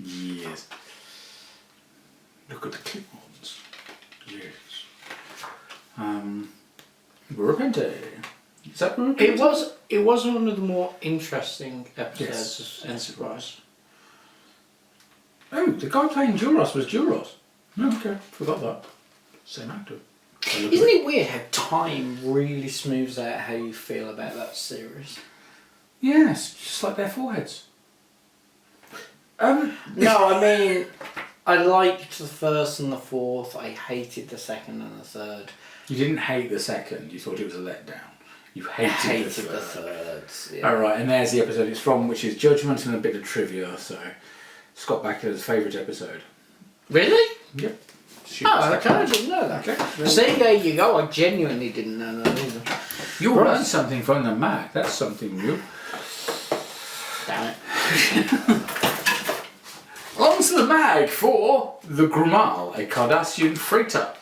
Yes. Look at the clip-ons. Yes. Burapente. Is that Burapente? It was one of the more interesting episodes of Enterprise. Oh, the guy playing Duros was Duros. Oh, okay, forgot that. Same actor. Isn't it weird how time really smooths out how you feel about that series? Yes, just like their foreheads. No, I mean, I liked the first and the fourth. I hated the second and the third. You didn't hate the second. You thought it was a letdown. You hated the third. Yeah. All right, and there's the episode it's from, which is Judgment and a bit of trivia. So, Scott Bakula's favourite episode. Really? Yep. Oh, okay, I didn't know that. Okay. See, there you go. I genuinely didn't know that either. You learned something from the Mac. That's something new. Damn it. On to the mag for the Grumal, a Cardassian freighter.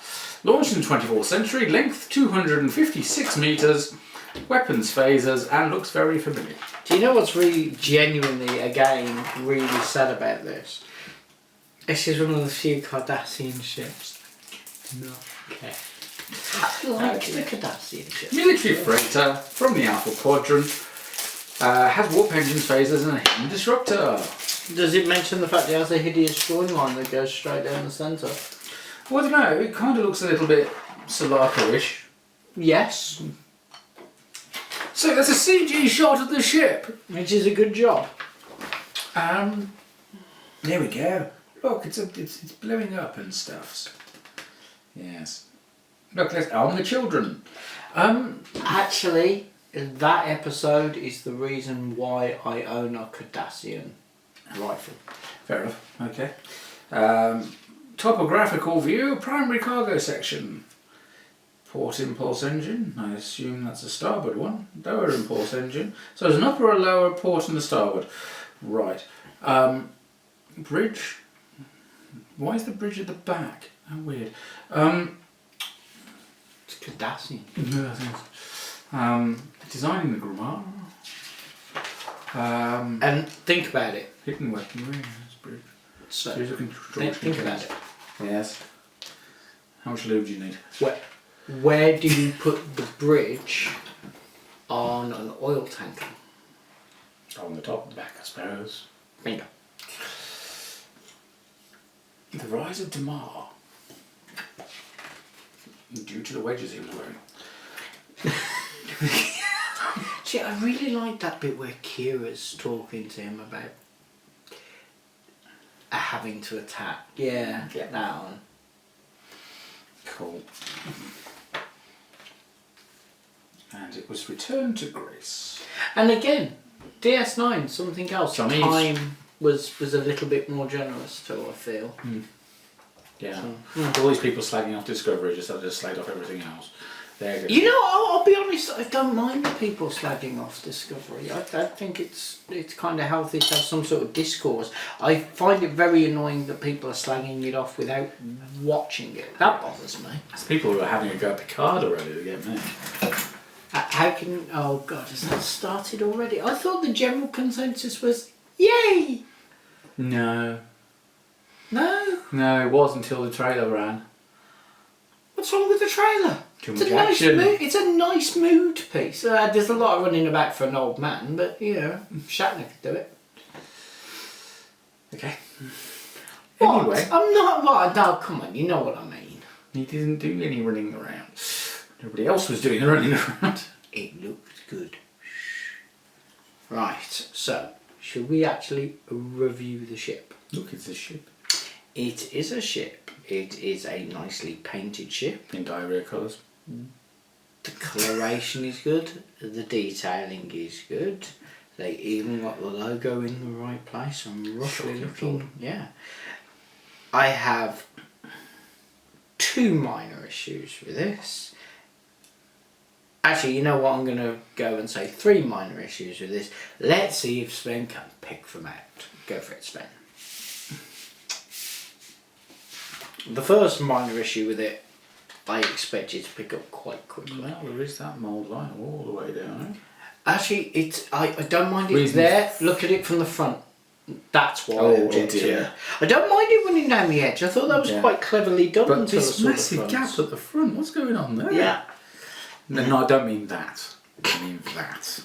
Launched in the 24th century, length 256 metres, weapons phasers, and looks very familiar. Do you know what's really genuinely, again, really sad about this? This is one of the few Cardassian ships. No. Okay. I like the Cardassian ship. Military freighter from the Alpha Quadrant. Has warp engines, phasers, and a hidden disruptor. Does it mention the fact it has a hideous drawing line that goes straight down the centre? Well, I don't know, it kind of looks a little bit Sulaco-ish. Yes. So there's a CG shot of the ship. Which is a good job. There we go. Look, it's blowing up and stuff. Yes. Look, let's on the children. Actually, that episode is the reason why I own a Cardassian rifle. Fair enough. Okay. Topographical view, primary cargo section. Port impulse engine. I assume that's a starboard one. Lower impulse engine. So there's an upper or lower port on the starboard. Right. Bridge. Why is the bridge at the back? How weird. It's Cardassian. Yeah, I think designing the Grumar. And think about it. Hidden weaponry. That's bridge. So, Think about it. Yes. How much lube do you need? Where do you put the bridge on an oil tanker? On the top and back, I suppose. Bingo. The rise of Damar. Due to the wedges he was wearing. See, I really like that bit where Kira's talking to him about having to attack. Yeah, get that on. Cool. And it was returned to Grace. And again, DS9, something else. Chinese. Time was a little bit more generous too, I feel. Yeah. All these people slagging off Discovery just had to slag off everything else. They're good. You know, I'll be honest, I don't mind the people slagging off Discovery. I think it's kind of healthy to have some sort of discourse. I find it very annoying that people are slagging it off without watching it. That bothers me. It's people who are having a go at Picard already to get me. How can... Oh, God, has that started already? I thought the general consensus was, yay! No. No? No, it was until the trailer ran. What's wrong with the trailer? Too It's much a nice action. mood. It's a nice mood piece. There's a lot of running about for an old man, but you know, Shatner could do it. Okay. What? Anyway. I'm not. What? No, come on. You know what I mean. He didn't do any running around. Everybody else was doing the running around. It looked good. Right. So, should we actually review the ship? Look, it's a ship. It is a ship. It is a nicely painted ship. In diarrhea colours. The coloration is good. The detailing is good. They even got the logo in the right place. I'm roughly looking. Yeah. I have 2 minor issues with this. Actually, you know what? I'm going to go and say 3 minor issues with this. Let's see if Sven can pick them out. Go for it, Sven. The first minor issue with it, I expect you to pick up quite quickly. Well, there is that mould line all the way down. Actually, I don't mind it Reasons. there. Look at it from the front. That's why. Oh, I object to dear. it. I don't mind it running down the edge. I thought that was Yeah. quite cleverly done. But until this the sort of massive front. gap at the front, what's going on there? Yeah. No, I don't mean that. I mean that.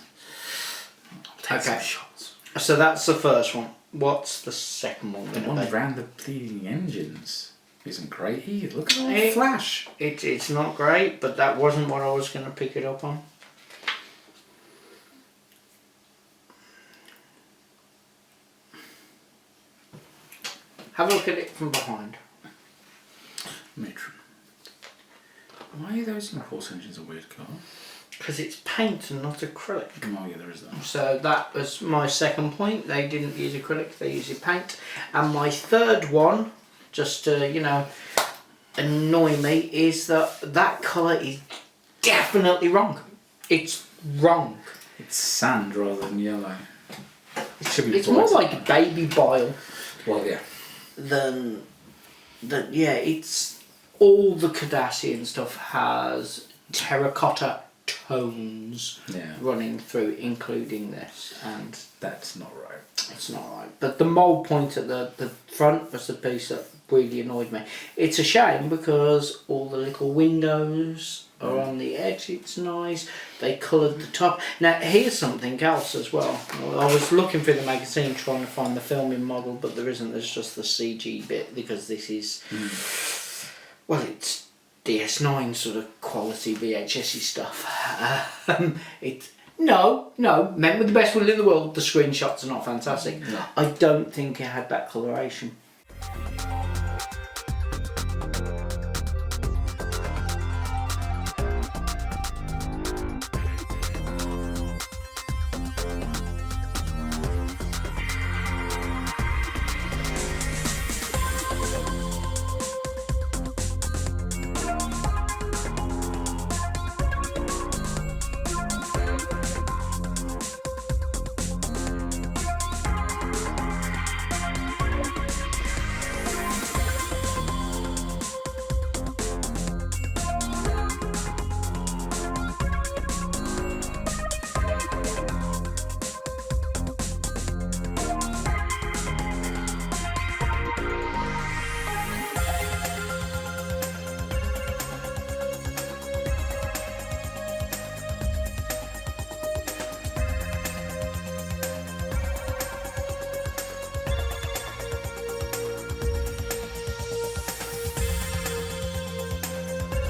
I'll take some Okay. shots. So that's the first one. What's the second one The going one to be? around the bleeding engines isn't great either. Look at all the It- flash. It's not great, but that wasn't what I was going to pick it up on. Have a look at it from behind. Matron. Why are those impulse engines a weird colour? Because it's paint and not acrylic. Oh yeah, there is that. So that was my second point. They didn't use acrylic, they used paint. And my third one, just to, you know, annoy me, is that colour is definitely wrong. It's wrong. It's sand rather than yellow. It should be It's more bright. like baby bile Well, yeah. than yeah, it's all the Cardassian stuff has terracotta tones Yeah. running through, including this, and That's not right. it's not right. But the mould point at the front was the piece that really annoyed me. It's a shame because all the little windows are on the edge. It's nice. They coloured the top. Now here's something else as well. I was looking through the magazine trying to find the filming model, but there isn't. There's just the CG bit because this is well, it's DS9 sort of quality VHS-y stuff. It's no, meant with the best will in the world. The screenshots are not fantastic. No. I don't think it had that coloration.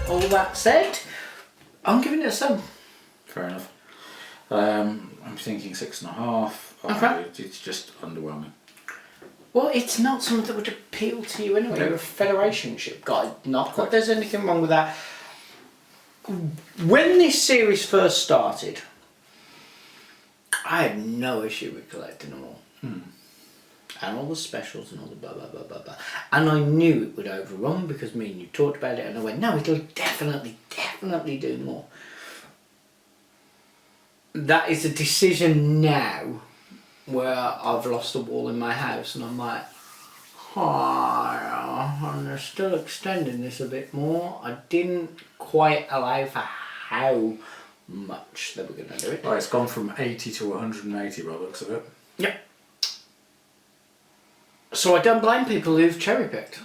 All that said, I'm giving it a 7. Fair enough. I'm thinking 6.5. Okay. It's just underwhelming. Well, it's not something that would appeal to you anyway. No. You're a Federation ship guy. Not that there's anything wrong with that. When this series first started, I had no issue with collecting them all. And all the specials and all the blah blah blah blah blah. And I knew it would overrun because me and you talked about it, and I went, no, it'll definitely do more. That is a decision now where I've lost a wall in my house, and I'm like, oh, and they're still extending this a bit more. I didn't quite allow for how much they were going to do it. Right, it's gone from 80 to 180 by the looks of it. Yep. So I don't blame people who've cherry picked.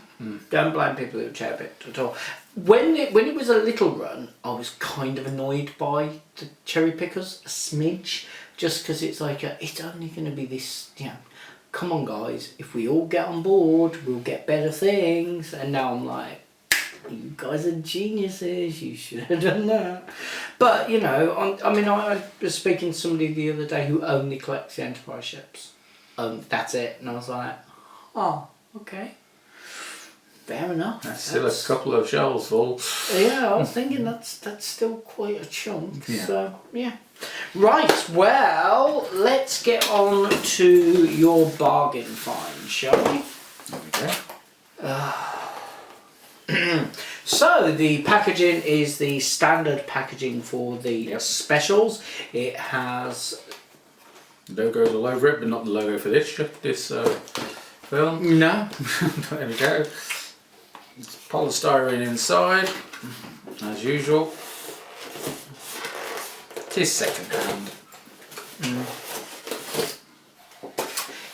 Don't blame people who've cherry picked at all. When it was a little run, I was kind of annoyed by the cherry pickers a smidge, just because it's like it's only going to be this. Come on, guys! If we all get on board, we'll get better things. And now I'm like, you guys are geniuses. You should have done that. But I was speaking to somebody the other day who only collects the Enterprise ships. That's it, and I was like, oh, okay. Fair enough. That's still a couple of shells full. Yeah, I was thinking that's still quite a chunk. Yeah. So, yeah. Right, well, let's get on to your bargain find, shall we? There we go. So, the packaging is the standard packaging for the specials. It has logos all over it, but not the logo for this film. No. There we go. It's polystyrene inside, as usual. It is second hand.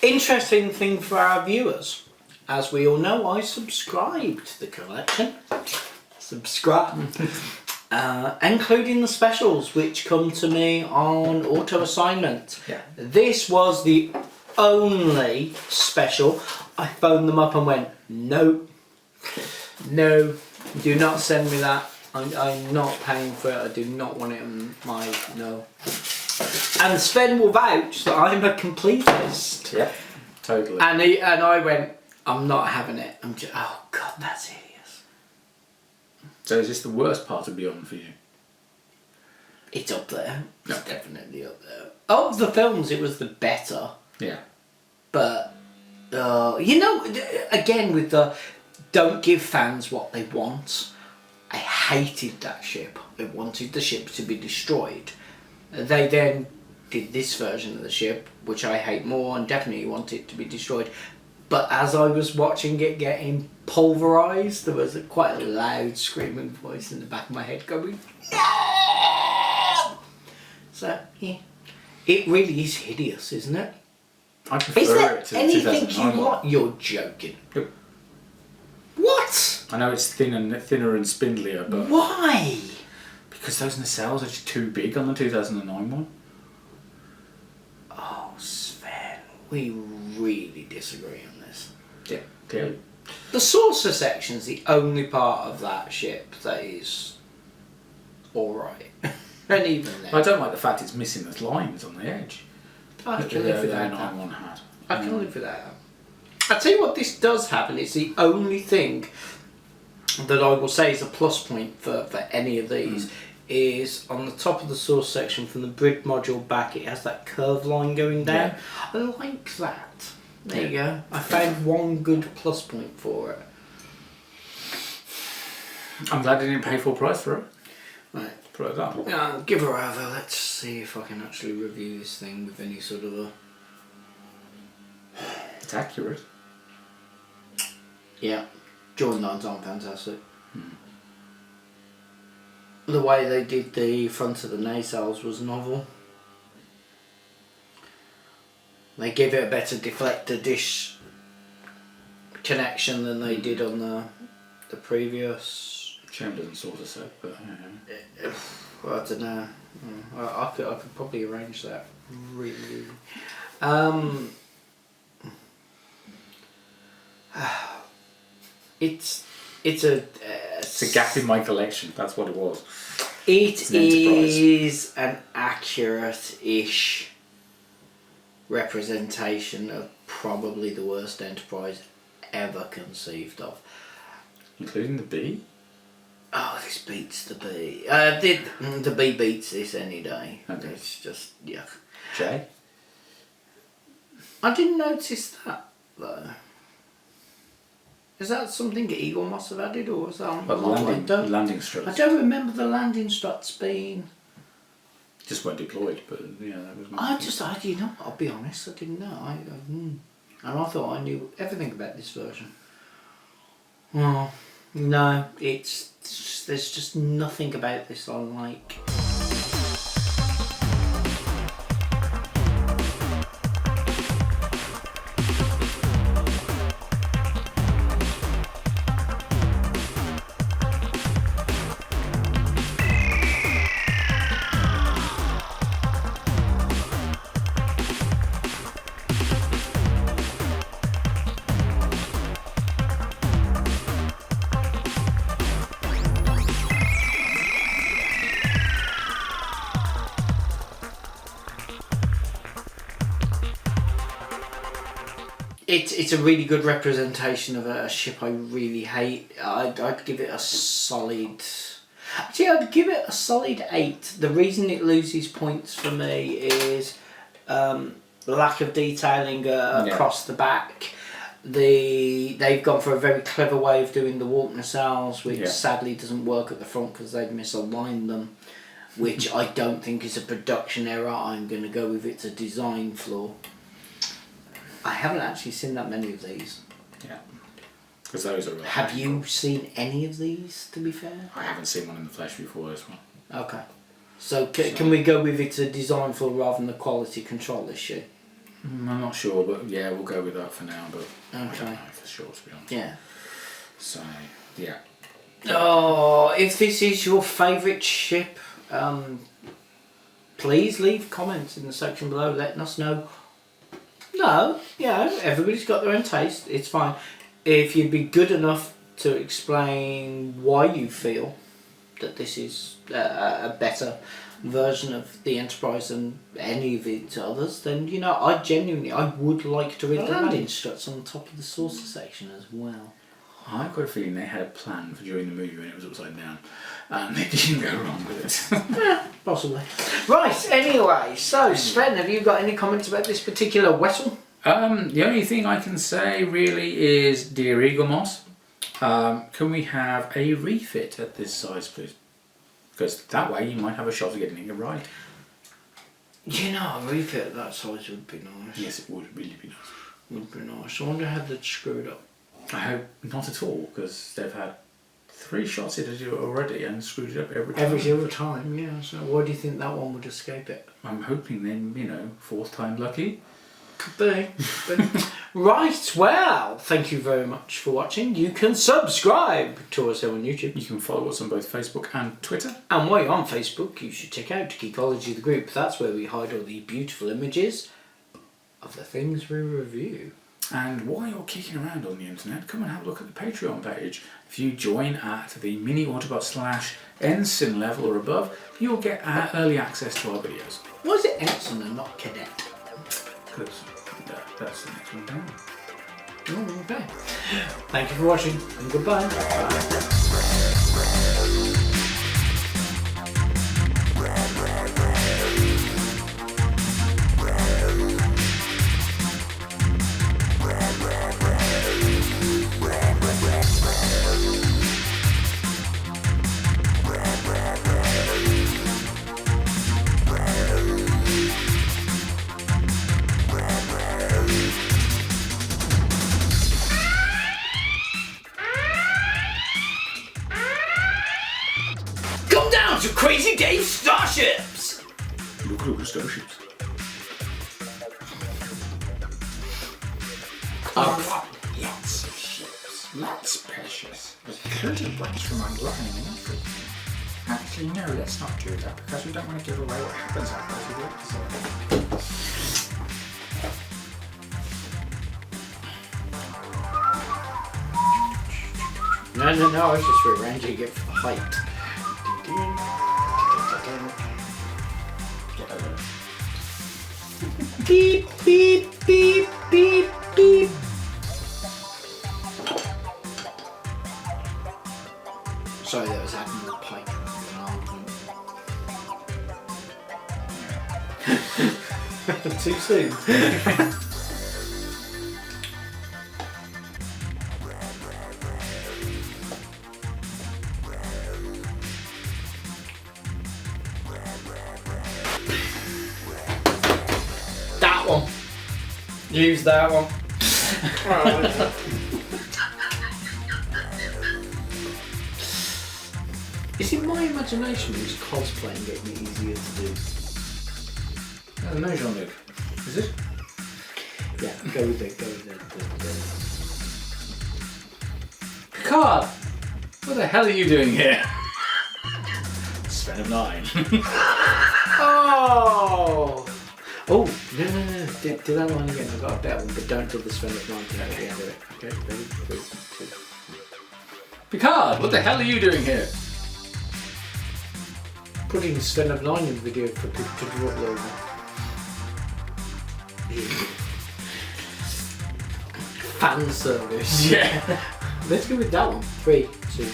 Interesting thing for our viewers. As we all know, I subscribe to the collection. Subscribe. Including the specials, which come to me on auto assignment. Yeah. This was the only special. I phoned them up and went, no, do not send me that. I'm not paying for it. I do not want it on my no. And Sven will vouch that I'm a completist. Yeah, totally. And I went, I'm not having it. I'm just, oh God, that's hideous. So is this the worst part of Beyond for you? It's up there. No. It's definitely up there. Of the films, it was the better. Yeah. But, again with the don't give fans what they want. I hated that ship. I wanted the ship to be destroyed. They then did this version of the ship, which I hate more and definitely want it to be destroyed. But as I was watching it getting pulverised, there was quite a loud screaming voice in the back of my head going, no! So, yeah. It really is hideous, isn't it? I prefer is there it to anything 2009 you want? You're joking. Yep. What? I know it's thinner and spindlier, but... Why? Because those nacelles are just too big on the 2009 one. Oh, Sven, we really disagree on this. Yeah, clearly. The saucer section's the only part of that ship that is alright. And even then. I don't like the fact it's missing those lines on the edge. I can live with that. One had. I can live with that. I'll tell you what this does have, and it's the only thing that I will say is a plus point for any of these, is on the top of the source section from the bridge module back, it has that curved line going down. Yeah. I like that. There you go. I found one good plus point for it. I'm glad I didn't pay full price for it. Right. Put it up. Give her over. Let's see if I can actually review this thing with any sort of a... It's accurate. Yeah. Joint lines aren't fantastic. The way they did the front of the nacelles was novel. They gave it a better deflector dish connection than they did on the previous. Shame doesn't sort of set, but well, I don't know. I could probably arrange that really. It's a gap in my collection. That's what it was. It is an accurate-ish representation of probably the worst Enterprise ever conceived of. Including the B? Oh, this beats the B. The B beats this any day. Okay. It's just, yuck. J? I didn't notice that. though. Is that something Eaglemoss have added, or is that on landing struts? I don't remember the landing struts being... Just weren't deployed, but yeah, that was... I'll be honest, I didn't know. And I thought I knew everything about this version. Oh, no, there's just nothing about this I like. It's a really good representation of a ship I really hate. I'd give it a solid... Actually, I'd give it a solid 8. The reason it loses points for me is lack of detailing across the back. They've gone for a very clever way of doing the warp nacelles, which sadly doesn't work at the front because they've misaligned them, which I don't think is a production error. I'm going to go with it's a design flaw. I haven't actually seen that many of these. Yeah. Because those are... Have you seen any of these, to be fair? I haven't seen one in the flesh before this one. Okay. So can we go with it's a design flaw rather than a quality control issue? I'm not sure, but yeah, we'll go with that for now, but I don't know for sure, to be honest. Yeah. So, yeah. Oh, if this is your favourite ship, please leave comments in the section below letting us know. No, everybody's got their own taste, it's fine. If you'd be good enough to explain why you feel that this is a better version of the Enterprise than any of its others, then I would like to read the landing struts on the top of the saucer section as well. I've got a feeling they had a plan for during the movie when it was upside down, and they didn't go wrong with it. Possibly. Right, anyway, so Sven, have you got any comments about this particular vessel? The only thing I can say really is, dear Eaglemoss, can we have a refit at this size, please? Because that way you might have a shot of getting it right. A refit at that size would be nice. Yes, it would really be nice. Would be nice. I wonder how they'd screw it up. I hope not at all, because they've had 3 shots at it already and screwed it up every time. Every single time, yeah. So why do you think that one would escape it? I'm hoping then, 4th time lucky. Could be. Right, well, thank you very much for watching. You can subscribe to us here on YouTube. You can follow us on both Facebook and Twitter. And while you're on Facebook, you should check out Geekology the group. That's where we hide all the beautiful images of the things we review. And while you're kicking around on the internet, come and have a look at the Patreon page. If you join at the mini Autobot / Ensign level or above, you'll get early access to our videos. Why is it Ensign and not Cadet? Because that's the next one down. Oh, okay. Thank you for watching, and goodbye. Bye. To Crazy Dave Starships! Look at all the starships. Lots of ships. Lots precious. There's plenty of ones from underlying and everything. Actually, no, let's not do that because we don't want to give away what happens after we do it. No, I was just rearranging it for the height. Beep, beep, beep, beep, beep. Sorry, that was Admiral Pike. Too soon. Use that one. Is it my imagination which cosplaying getting easier to do? I don't know, Jean-Luc. Is it? Yeah, go with it. Picard! What the hell are you doing here? Sven of 9. Oh! Oh, no. Do that one again. I've got a better one, but don't do the Sven of 9 thing at the end of it. Okay, ready? 3, 2. Picard! What the hell are you doing here? Putting Sven of 9 in the video for to draw it over. Fan service. Yeah. Let's go with that one. 3, 2, 1.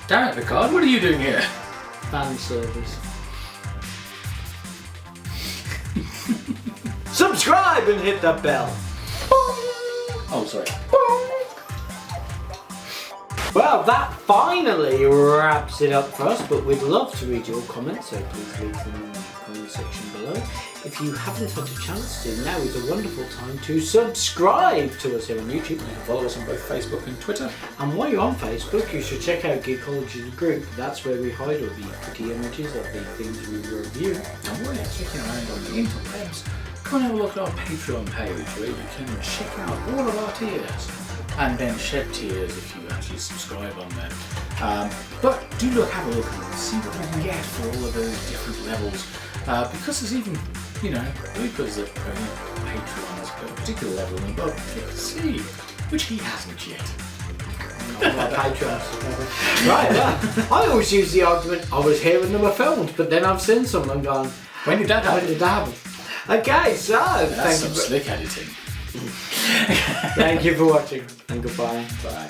Damn it, Picard, what are you doing here? Fan service. Subscribe and hit that bell. Oh, sorry. Well, that finally wraps it up for us, but we'd love to read your comments, so please leave them in the comment section below. If you haven't had a chance to, now is a wonderful time to subscribe to us here on YouTube. You can follow us on both Facebook and Twitter. And while you're on Facebook, you should check out Geekology the group. That's where we hide all the pretty images of the things we review. And while you're checking around on the interwebs, come and have a look at our Patreon page where you can check out all of our tiers. And then shed tears if you actually subscribe on there. But do have a look and see what you can get for all of those different levels. Because there's even, bloopers that Patreon has got a particular level and above you can see, which he hasn't yet. Right, well, I always use the argument, I was here when they were filmed, but then I've seen some and gone, when did that happen? Okay, so That's some slick editing. Thank you for watching and goodbye. Bye.